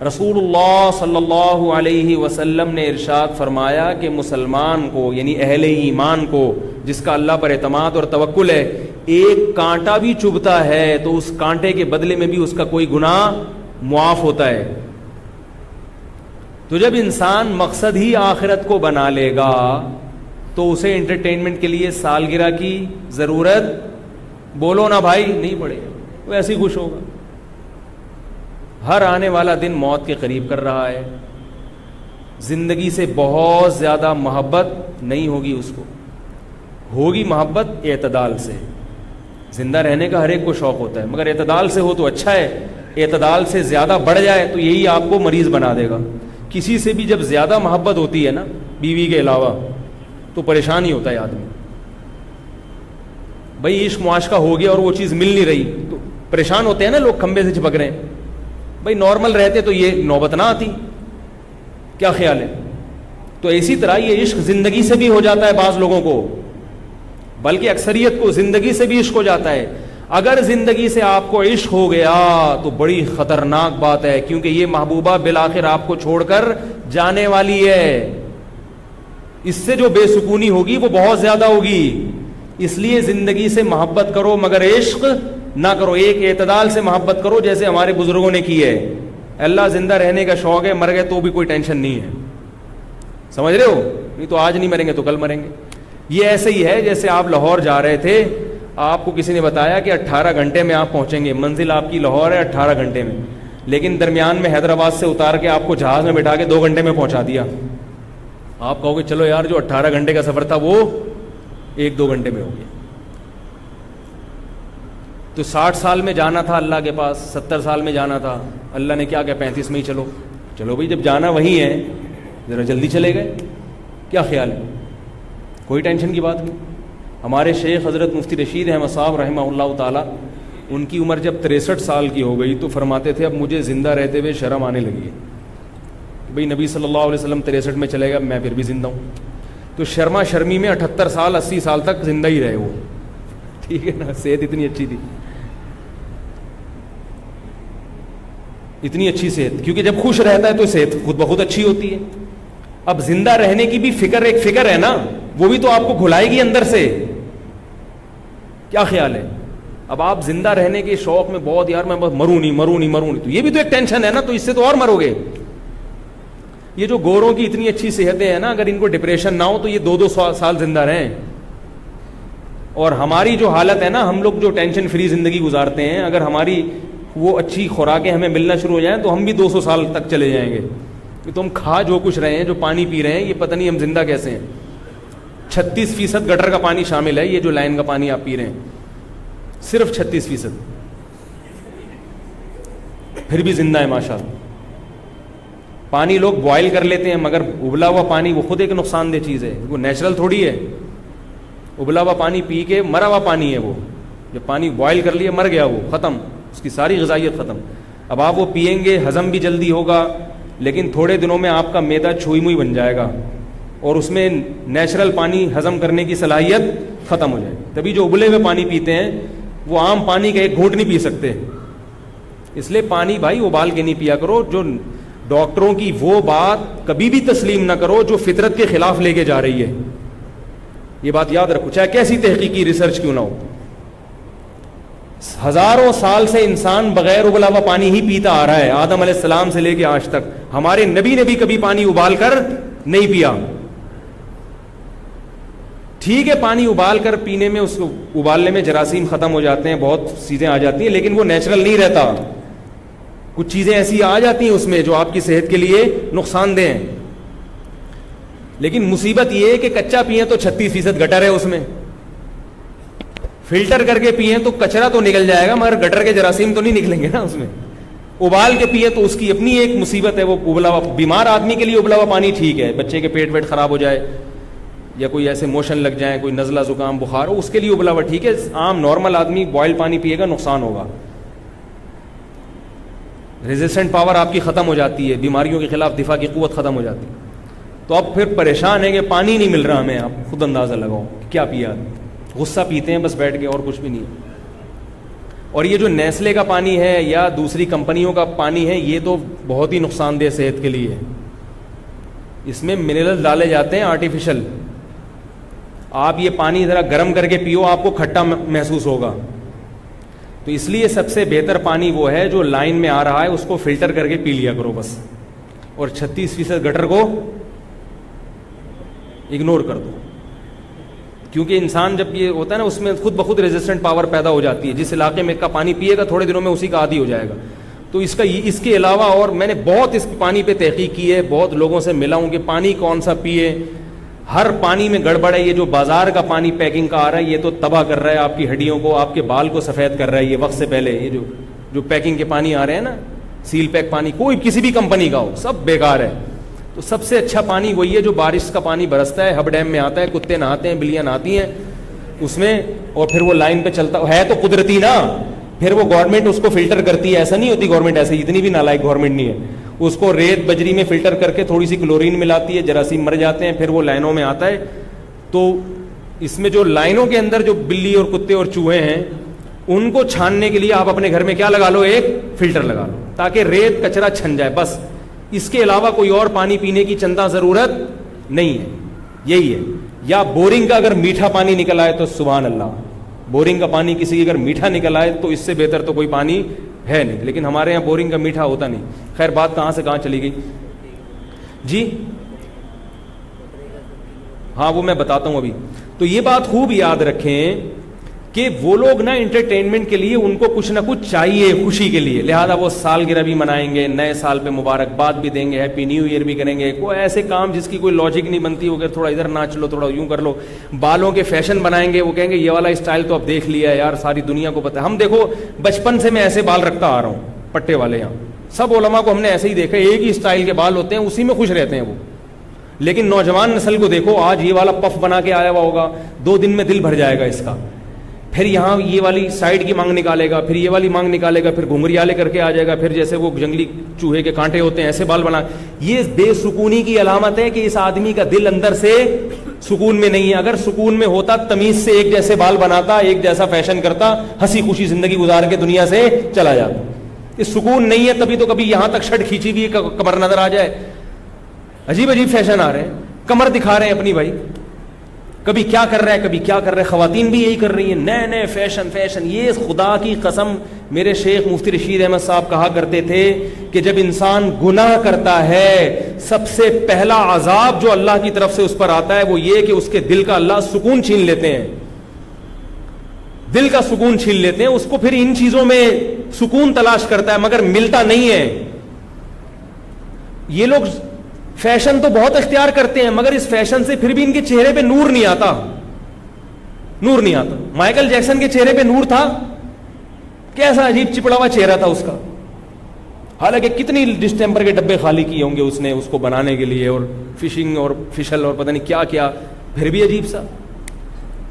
رسول اللہ صلی اللہ علیہ وسلم نے ارشاد فرمایا کہ مسلمان کو، یعنی اہل ایمان کو جس کا اللہ پر اعتماد اور توکل ہے، ایک کانٹا بھی چبھتا ہے تو اس کانٹے کے بدلے میں بھی اس کا کوئی گناہ معاف ہوتا ہے. تو جب انسان مقصد ہی آخرت کو بنا لے گا تو اسے انٹرٹینمنٹ کے لیے سالگرہ کی ضرورت, بولو نا بھائی, نہیں پڑے گا, وہ ایسے ہی خوش ہوگا. ہر آنے والا دن موت کے قریب کر رہا ہے, زندگی سے بہت زیادہ محبت نہیں ہوگی اس کو, ہوگی محبت اعتدال سے. زندہ رہنے کا ہر ایک کو شوق ہوتا ہے, مگر اعتدال سے ہو تو اچھا ہے, اعتدال سے زیادہ بڑھ جائے تو یہی آپ کو مریض بنا دے گا. کسی سے بھی جب زیادہ محبت ہوتی ہے نا بیوی کے علاوہ تو پریشان ہی ہوتا ہے آدمی. بھائی عشق معاشقہ ہو گیا اور وہ چیز مل نہیں رہی تو پریشان ہوتے ہیں نا لوگ, کھمبے سے چپک رہے ہیں. بھائی نارمل رہتے تو یہ نوبت نہ آتی. کیا خیال ہے؟ تو اسی طرح یہ عشق زندگی سے بھی ہو جاتا ہے بعض لوگوں کو, بلکہ اکثریت کو زندگی سے بھی عشق ہو جاتا ہے. اگر زندگی سے آپ کو عشق ہو گیا تو بڑی خطرناک بات ہے, کیونکہ یہ محبوبہ بالآخر آپ کو چھوڑ کر جانے والی ہے. اس سے جو بے سکونی ہوگی وہ بہت زیادہ ہوگی. اس لیے زندگی سے محبت کرو مگر عشق نہ کرو, ایک اعتدال سے محبت کرو جیسے ہمارے بزرگوں نے کی ہے. اللہ زندہ رہنے کا شوق ہے, مر گئے تو بھی کوئی ٹینشن نہیں ہے, سمجھ رہے ہو؟ نہیں تو آج نہیں مریں گے تو کل مریں گے. یہ ایسے ہی ہے جیسے آپ لاہور جا رہے تھے, آپ کو کسی نے بتایا کہ 18 گھنٹے میں آپ پہنچیں گے, منزل آپ کی لاہور ہے 18 گھنٹے میں, لیکن درمیان میں حیدرآباد سے اتار کے آپ کو جہاز میں بٹھا کے 2 گھنٹے میں پہنچا دیا. آپ کہو گے چلو یار جو 18 گھنٹے کا سفر تھا وہ 1-2 گھنٹے میں ہو گیا. تو 60 سال میں جانا تھا اللہ کے پاس, 70 سال میں جانا تھا, اللہ نے کیا 35 میں ہی چلو بھائی جب جانا وہی ہے ذرا جلدی چلے گئے. کیا خیال ہے؟ کوئی ٹینشن کی بات نہیں. ہمارے شیخ حضرت مفتی رشید احمد صاحب رحمہ اللہ تعالی, ان کی عمر جب 63 سال کی ہو گئی تو فرماتے تھے اب مجھے زندہ رہتے ہوئے شرم آنے لگی ہے. بھئی نبی صلی اللہ علیہ وسلم 63 میں چلے گا, میں پھر بھی زندہ ہوں. تو شرما شرمی میں 78 سال 80 سال تک زندہ ہی رہے وہ, ٹھیک ہے نا, صحت اتنی اچھی تھی, اتنی اچھی صحت, کیونکہ جب خوش رہتا ہے تو صحت خود بخود اچھی ہوتی ہے. اب زندہ رہنے کی بھی ایک فکر ہے نا, وہ بھی تو آپ کو گھلائے گی اندر سے. کیا خیال ہے؟ اب آپ زندہ رہنے کے شوق میں بہت یار میں مروں نہیں, تو یہ بھی تو ایک ٹینشن ہے نا, تو اس سے تو اور مرو گے. یہ جو گوروں کی اتنی اچھی صحتیں ہیں نا, اگر ان کو ڈپریشن نہ ہو تو یہ 2-2 سال زندہ رہیں. اور ہماری جو حالت ہے نا, ہم لوگ جو ٹینشن فری زندگی گزارتے ہیں, اگر ہماری وہ اچھی خوراکیں ہمیں ملنا شروع ہو جائیں تو ہم بھی 200 سال تک چلے جائیں گے. تو ہم کھا جو کچھ رہے ہیں, جو پانی پی رہے ہیں, یہ پتہ نہیں ہم زندہ کیسے ہیں. 36% گٹر کا پانی شامل ہے, یہ جو لائن کا پانی آپ پی رہے ہیں صرف 36%, پھر بھی زندہ ہے ماشاءاللہ. پانی لوگ بوائل کر لیتے ہیں, مگر ابلا ہوا پانی وہ خود ایک نقصان دہ چیز ہے, وہ نیچرل تھوڑی ہے. ابلا ہوا پانی پی کے مرا ہوا پانی ہے وہ, جب پانی بوائل کر لیا مر گیا وہ, ختم, اس کی ساری غذائیت ختم. اب آپ وہ پیئیں گے, ہضم بھی جلدی ہوگا, لیکن تھوڑے دنوں میں آپ کا معدہ چھوئی موئی بن جائے گا اور اس میں نیچرل پانی ہضم کرنے کی صلاحیت ختم ہو جائے. تبھی جو ابلے ہوئے پانی پیتے ہیں وہ عام پانی کا ایک گھونٹ نہیں پی سکتے. اس لیے پانی بھائی ابال کے نہیں پیا کرو. جو ڈاکٹروں کی وہ بات کبھی بھی تسلیم نہ کرو جو فطرت کے خلاف لے کے جا رہی ہے. یہ بات یاد رکھو, چاہے کیسی تحقیقی ریسرچ کیوں نہ ہو. ہزاروں سال سے انسان بغیر ابلا ہوا پانی ہی پیتا آ رہا ہے, آدم علیہ السلام سے لے کے آج تک. ہمارے نبی نے بھی کبھی پانی ابال کر نہیں پیا. ٹھیک ہے پانی ابال کر پینے میں, اس کو ابالنے میں جراثیم ختم ہو جاتے ہیں, بہت چیزیں آ جاتی ہیں, لیکن وہ نیچرل نہیں رہتا. کچھ چیزیں ایسی آ جاتی ہیں اس میں جو آپ کی صحت کے لیے نقصان دہ ہیں. لیکن مصیبت یہ ہے کہ کچا پیئیں تو 36% گٹر ہے اس میں, فلٹر کر کے پیئیں تو کچرا تو نکل جائے گا مگر گٹر کے جراثیم تو نہیں نکلیں گے نا اس میں. ابال کے پیئے تو اس کی اپنی ایک مصیبت ہے. وہ ابلا ہوا, بیمار آدمی کے لیے ابلا ہوا پانی ٹھیک ہے, بچے کے پیٹ ویٹ خراب ہو جائے یا کوئی ایسے موشن لگ جائیں, کوئی نزلہ زکام بخار ہو, اس کے لیے ابلا ہوا ٹھیک ہے. عام نارمل آدمی بوائل پانی پیے گا نقصان ہوگا, ریزسٹنٹ پاور آپ کی ختم ہو جاتی ہے, بیماریوں کے خلاف دفاع کی قوت ختم ہو جاتی ہے. تو اب پھر پریشان ہے کہ پانی نہیں مل رہا ہمیں. آپ خود اندازہ لگاؤ کیا پیا, غصہ پیتے ہیں بس بیٹھ کے, اور کچھ بھی نہیں. اور یہ جو نیسلے کا پانی ہے یا دوسری کمپنیوں کا پانی ہے, یہ تو بہت ہی نقصان دہ صحت کے لیے ہے. اس میں منرل ڈالے جاتے ہیں آرٹیفیشل. آپ یہ پانی ذرا گرم کر کے پیو, آپ کو کھٹا محسوس ہوگا. تو اس لیے سب سے بہتر پانی وہ ہے جو لائن میں آ رہا ہے، اس کو فلٹر کر کے پی لیا کرو بس، اور 36% گٹر کو اگنور کر دو. کیونکہ انسان جب یہ ہوتا ہے نا اس میں خود بخود ریزسٹنٹ پاور پیدا ہو جاتی ہے. جس علاقے میں کا پانی پیے گا تھوڑے دنوں میں اسی کا عادی ہو جائے گا. تو اس کے علاوہ اور میں نے بہت اس پانی پہ تحقیق کی ہے، بہت لوگوں سے ملا ہوں کہ پانی کون سا پیے. ہر پانی میں گڑبڑ ہے. یہ جو بازار کا پانی پیکنگ کا آ رہا ہے یہ تو تباہ کر رہا ہے آپ کی ہڈیوں کو، آپ کے بال کو سفید کر رہا ہے. یہ وقت سے پہلے یہ جو پیکنگ کے پانی آ رہے ہیں نا، سیل پیک پانی، کوئی کسی بھی کمپنی کا ہو، سب بیکار ہے. تو سب سے اچھا پانی وہی ہے جو بارش کا پانی برستا ہے، ہب ڈیم میں آتا ہے، کتے نہاتے ہیں، بلیاں نہاتی ہیں اس میں، اور پھر وہ لائن پہ چلتا ہے تو قدرتی نا. پھر وہ گورنمنٹ اس کو فلٹر کرتی ہے، ایسا نہیں ہوتی گورنمنٹ، ایسے اتنی بھی نالائق گورنمنٹ نہیں ہے. اس کو ریت بجری میں فلٹر کر کے تھوڑی سی کلورین ملاتی ہے، جراثیم مر جاتے ہیں، پھر وہ لائنوں میں آتا ہے. تو اس میں جو لائنوں کے اندر جو بلی اور کتے اور چوہے ہیں ان کو چھاننے کے لیے آپ اپنے گھر میں کیا لگا لو، ایک فلٹر لگا لو تاکہ ریت کچرا چھن جائے بس. اس کے علاوہ کوئی اور پانی پینے کی چندہ ضرورت نہیں ہے. یہی ہے. یا بورنگ کا اگر میٹھا پانی نکل آئے تو سبحان اللہ، بورنگ کا پانی کسی اگر میٹھا نکل آئے تو اس سے بہتر تو کوئی پانی ہے نہیں. لیکن ہمارے یہاں بورنگ کا میٹھا ہوتا نہیں. خیر بات کہاں سے کہاں چلی گئی جی. ہاں وہ میں بتاتا ہوں ابھی. تو یہ بات خوب یاد رکھیں کہ وہ لوگ نا انٹرٹینمنٹ کے لیے ان کو کچھ نہ کچھ چاہیے خوشی کے لیے، لہذا وہ سالگرہ بھی منائیں گے، نئے سال پہ مبارکباد بھی دیں گے، ہیپی نیو ایئر بھی کریں گے. کوئی ایسے کام جس کی کوئی لاجک نہیں بنتی ہو کہ تھوڑا ادھر ناچ لو، تھوڑا یوں کر لو. بالوں کے فیشن بنائیں گے، وہ کہیں گے یہ والا اسٹائل تو اب دیکھ لیا ہے یار، ساری دنیا کو پتہ ہے. ہم دیکھو بچپن سے میں ایسے بال رکھتا آ رہا ہوں پٹے والے. یہاں سب علماء کو ہم نے ایسے ہی دیکھا، ایک ہی اسٹائل کے بال ہوتے ہیں، اسی میں خوش رہتے ہیں وہ. لیکن نوجوان نسل کو دیکھو، آج یہ والا پف بنا کے آیا ہوا ہوگا، 2 دن میں دل بھر جائے گا اس کا. پھر یہاں یہ والی سائڈ کی مانگ نکالے گا، پھر یہ والی مانگ نکالے گا، پھر گھنگریالے کر کے آ جائے گا، پھر جیسے وہ جنگلی چوہے کے کانٹے ہوتے ہیں ایسے بال بنا. یہ بے سکونی کی علامت ہے کہ اس آدمی کا دل اندر سے سکون میں نہیں ہے. اگر سکون میں ہوتا تمیز سے ایک جیسے بال بناتا، ایک جیسا فیشن کرتا، ہنسی خوشی زندگی گزار کے دنیا سے چلا جاتا. اس سکون نہیں ہے تبھی تو کبھی یہاں تک شرٹ کھینچی ہوئی کمر نظر آ جائے. عجیب عجیب فیشن آ رہے ہیں، کمر دکھا رہے ہیں اپنی بھائی، کبھی کیا کر رہا ہے کبھی کیا کر رہے ہیں. خواتین بھی یہی کر رہی ہیں، نئے نئے فیشن. یہ خدا کی قسم میرے شیخ مفتی رشید احمد صاحب کہا کرتے تھے کہ جب انسان گناہ کرتا ہے سب سے پہلا عذاب جو اللہ کی طرف سے اس پر آتا ہے وہ یہ کہ اس کے دل کا اللہ سکون چھین لیتے ہیں. دل کا سکون چھین لیتے ہیں. اس کو پھر ان چیزوں میں سکون تلاش کرتا ہے مگر ملتا نہیں ہے. یہ لوگ فیشن تو بہت اختیار کرتے ہیں مگر اس فیشن سے پھر بھی ان کے چہرے پہ نور نہیں آتا. نور نہیں آتا. مائیکل جیکسن کے چہرے پہ نور تھا، کیسا عجیب چپڑا ہوا چہرہ تھا اس کا، حالانکہ کتنی ڈسٹمبر کے ڈبے خالی کیے ہوں گے اس نے اس کو بنانے کے لیے، اور فشنگ اور فشل اور پتہ نہیں کیا کیا، پھر بھی عجیب سا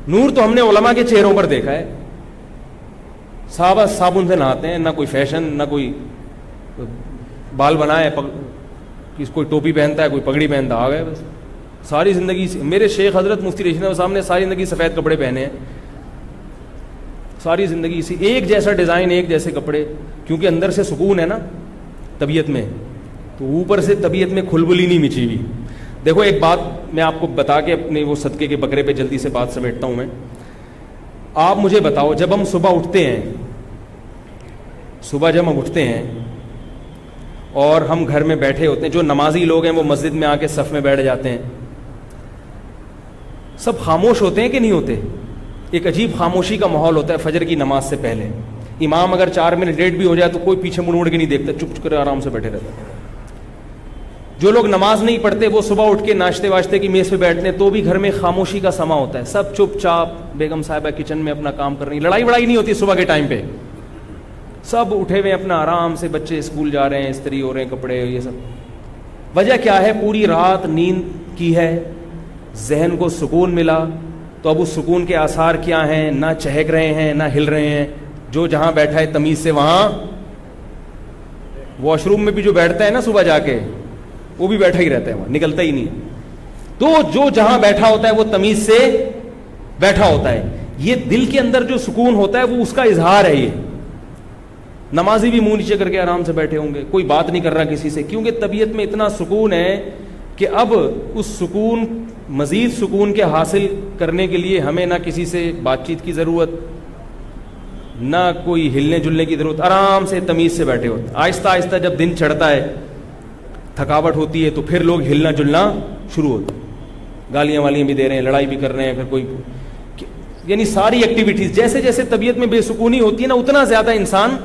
نور. تو ہم نے علماء کے چہروں پر دیکھا ہے، صحابہ صابن سے نہاتے ہیں، نہ کوئی فیشن، نہ کوئی بال بنائے، کوئی ٹوپی پہنتا ہے، کوئی پگڑی پہنتا، آ گئے بس. ساری زندگی میرے شیخ حضرت مفتی رشید احمد صاحب نے ساری زندگی سفید کپڑے پہنے ہیں، ساری زندگی اسی ایک جیسا ڈیزائن، ایک جیسے کپڑے، کیونکہ اندر سے سکون ہے نا طبیعت میں، تو اوپر سے طبیعت میں کھلبلی نہیں مچی ہوئی. دیکھو ایک بات میں آپ کو بتا کے اپنے وہ صدقے کے بکرے پہ جلدی سے بات سمیٹتا ہوں میں. آپ مجھے بتاؤ، جب ہم صبح اٹھتے ہیں، صبح جب ہم اٹھتے ہیں اور ہم گھر میں بیٹھے ہوتے ہیں، جو نمازی لوگ ہیں وہ مسجد میں آ کے صف میں بیٹھ جاتے ہیں، سب خاموش ہوتے ہیں کہ نہیں ہوتے؟ ایک عجیب خاموشی کا ماحول ہوتا ہے فجر کی نماز سے پہلے. امام اگر 4 منٹ لیٹ بھی ہو جائے تو کوئی پیچھے مڑ مڑ کے نہیں دیکھتا، چپ کر آرام سے بیٹھے رہتے ہیں. جو لوگ نماز نہیں پڑھتے وہ صبح اٹھ کے ناشتے واشتے کی میز پہ بیٹھتے ہیں تو بھی گھر میں خاموشی کا سما ہوتا ہے، سب چپ چاپ، بیگم صاحبہ کچن میں اپنا کام کر رہی، لڑائی وڑائی نہیں ہوتی صبح کے ٹائم پہ، سب اٹھے ہوئے اپنا آرام سے، بچے اسکول جا رہے ہیں، استری ہو رہے ہیں کپڑے، یہ سب. وجہ کیا ہے؟ پوری رات نیند کی ہے، ذہن کو سکون ملا، تو اب اس سکون کے آثار کیا ہیں؟ نہ چہک رہے ہیں نہ ہل رہے ہیں. جو جہاں بیٹھا ہے تمیز سے وہاں، واش روم میں بھی جو بیٹھتا ہے نا صبح جا کے وہ بھی بیٹھا ہی رہتا ہے، وہاں نکلتا ہی نہیں. تو جو جہاں بیٹھا ہوتا ہے وہ تمیز سے بیٹھا ہوتا ہے. یہ دل کے اندر جو سکون ہوتا ہے وہ اس کا اظہار ہے. یہ نمازی بھی منہ نیچے کر کے آرام سے بیٹھے ہوں گے، کوئی بات نہیں کر رہا کسی سے، کیونکہ طبیعت میں اتنا سکون ہے کہ اب اس سکون، مزید سکون کے حاصل کرنے کے لیے ہمیں نہ کسی سے بات چیت کی ضرورت، نہ کوئی ہلنے جلنے کی ضرورت, آرام سے تمیز سے بیٹھے ہوتے. آہستہ آہستہ جب دن چڑھتا ہے, تھکاوٹ ہوتی ہے, تو پھر لوگ ہلنا جلنا شروع ہوتے, گالیاں والیاں بھی دے رہے ہیں, لڑائی بھی کر رہے ہیں, پھر کوئی, یعنی ساری ایکٹیویٹیز. جیسے جیسے طبیعت میں بے سکونی ہوتی ہے نا, اتنا زیادہ انسان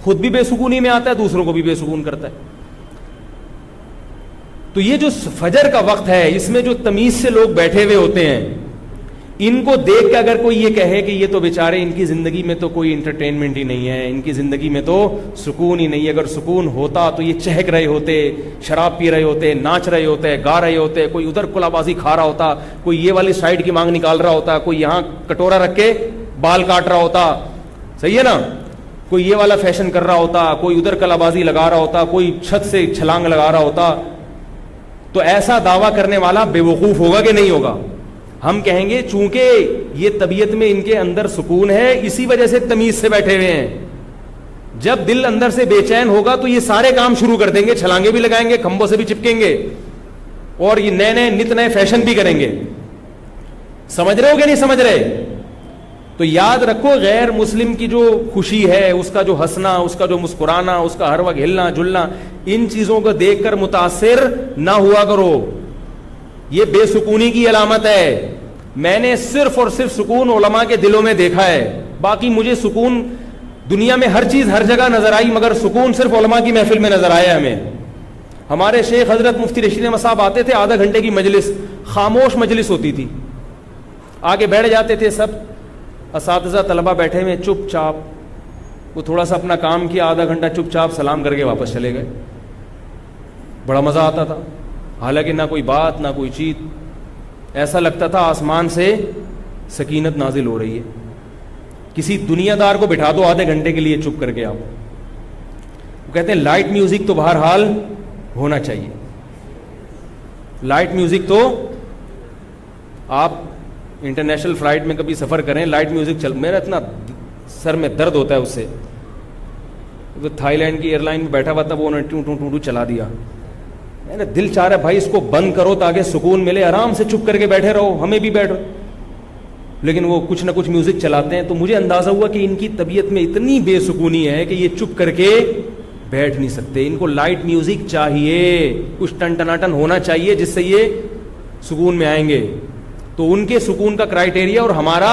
خود بھی بے سکونی میں آتا ہے, دوسروں کو بھی بے سکون کرتا ہے. تو یہ جو فجر کا وقت ہے, اس میں جو تمیز سے لوگ بیٹھے ہوئے ہوتے ہیں, ان کو دیکھ کے اگر کوئی یہ کہے کہ یہ تو بیچارے, ان کی زندگی میں تو کوئی انٹرٹینمنٹ ہی نہیں ہے, ان کی زندگی میں تو سکون ہی نہیں ہے, اگر سکون ہوتا تو یہ چہک رہے ہوتے, شراب پی رہے ہوتے, ناچ رہے ہوتے, گا رہے ہوتے, کوئی ادھر کلا بازی کھا رہا ہوتا, کوئی یہ والی سائڈ کی مانگ نکال رہا ہوتا, کوئی یہاں کٹورا رکھ کے بال کاٹ رہا ہوتا, صحیح ہے نا, کوئی یہ والا فیشن کر رہا ہوتا, کوئی ادھر کلا بازی لگا رہا ہوتا, کوئی چھت سے چھلانگ لگا رہا ہوتا. تو ایسا دعویٰ کرنے والا بے وقوف ہوگا کہ نہیں ہوگا؟ ہم کہیں گے چونکہ یہ طبیعت میں ان کے اندر سکون ہے, اسی وجہ سے تمیز سے بیٹھے ہوئے ہیں. جب دل اندر سے بے چین ہوگا تو یہ سارے کام شروع کر دیں گے, چھلانگے بھی لگائیں گے, کھمبوں سے بھی چپکیں گے, اور یہ نئے نئے نت نئے فیشن بھی کریں گے. سمجھ رہے ہو کہ نہیں سمجھ رہے؟ تو یاد رکھو, غیر مسلم کی جو خوشی ہے, اس کا جو ہنسنا, اس کا جو مسکرانا, اس کا ہر وقت ہلنا جلنا, ان چیزوں کو دیکھ کر متاثر نہ ہوا کرو. یہ بے سکونی کی علامت ہے. میں نے صرف اور صرف سکون علماء کے دلوں میں دیکھا ہے. باقی مجھے سکون دنیا میں ہر چیز ہر جگہ نظر آئی, مگر سکون صرف علماء کی محفل میں نظر آیا ہمیں. ہمارے شیخ حضرت مفتی رشید احمد صاحب آتے تھے, آدھا گھنٹے کی مجلس, خاموش مجلس ہوتی تھی, آگے بیٹھ جاتے تھے, سب اساتذہ طلبہ بیٹھے ہوئے چپ چاپ, وہ تھوڑا سا اپنا کام کیا, آدھا گھنٹہ چپ چاپ سلام کر کے واپس چلے گئے. بڑا مزہ آتا تھا, حالانکہ نہ کوئی بات نہ کوئی چیت, ایسا لگتا تھا آسمان سے سکینت نازل ہو رہی ہے. کسی دنیا دار کو بٹھا دو آدھے گھنٹے کے لیے چپ کر کے, آپ وہ کہتے ہیں لائٹ میوزک تو بہرحال ہونا چاہیے. لائٹ میوزک تو آپ انٹرنیشنل فلائٹ میں کبھی سفر کریں, لائٹ میوزک چل, میرا اتنا سر میں درد ہوتا ہے اس سے. وہ تھائی لینڈ کی ایئر لائن میں بیٹھا ہوا تھا, وہ انہوں نے ٹوں ٹوں ٹوں ٹوں چلا دیا. میں نے دل چاہ رہا ہے بھائی اس کو بند کرو تاکہ سکون ملے, آرام سے چپ کر کے بیٹھے رہو, ہمیں بھی بیٹھو. لیکن وہ کچھ نہ کچھ میوزک چلاتے ہیں. تو مجھے اندازہ ہوا کہ ان کی طبیعت میں اتنی بے سکونی ہے کہ یہ چپ کر کے بیٹھ نہیں سکتے. ان کو لائٹ میوزک چاہیے, کچھ ٹن ٹناٹن ہونا چاہیے جس سے یہ سکون میں آئیں گے. تو ان کے سکون کا کرائٹیریا اور ہمارا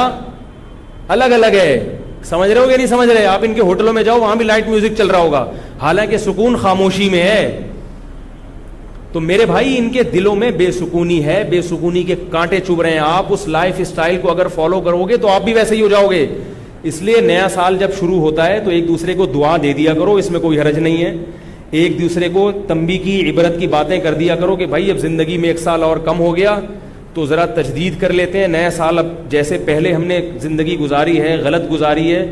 الگ الگ ہے. سمجھ رہے ہو کہ نہیں سمجھ رہے؟ آپ ان کے ہوٹلوں میں جاؤ, وہاں بھی لائٹ میوزک چل رہا ہوگا, حالانکہ سکون خاموشی میں ہے. تو میرے بھائی ان کے دلوں میں بے سکونی ہے, بے سکونی کے کانٹے چبھ رہے ہیں. آپ اس لائف اسٹائل کو اگر فالو کرو گے تو آپ بھی ویسے ہی ہو جاؤ گے. اس لیے نیا سال جب شروع ہوتا ہے تو ایک دوسرے کو دعا دے دیا کرو, اس میں کوئی حرج نہیں ہے. ایک دوسرے کو تنبیہ کی, عبرت کی باتیں کر دیا کرو کہ بھائی اب زندگی میں ایک سال اور کم ہو گیا تو ذرا تجدید کر لیتے ہیں. نیا سال اب جیسے پہلے ہم نے زندگی گزاری ہے غلط گزاری ہے,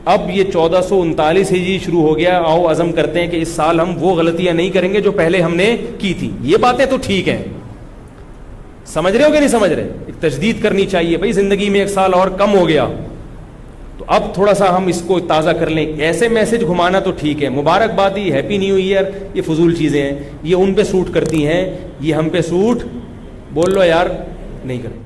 اب یہ 1439 ہجری شروع ہو گیا, آؤ عزم کرتے ہیں کہ اس سال ہم وہ غلطیاں نہیں کریں گے جو پہلے ہم نے کی تھی. یہ باتیں تو ٹھیک ہیں, سمجھ رہے ہو کہ نہیں سمجھ رہے؟ ایک تجدید کرنی چاہیے, بھائی زندگی میں ایک سال اور کم ہو گیا تو اب تھوڑا سا ہم اس کو تازہ کر لیں. ایسے میسج گھمانا تو ٹھیک ہے, مبارکبادی, ہیپی نیو ایئر, یہ فضول چیزیں ہیں, یہ ان پہ سوٹ کرتی ہیں, یہ ہم پہ سوٹ بول لو یار نہیں کریں.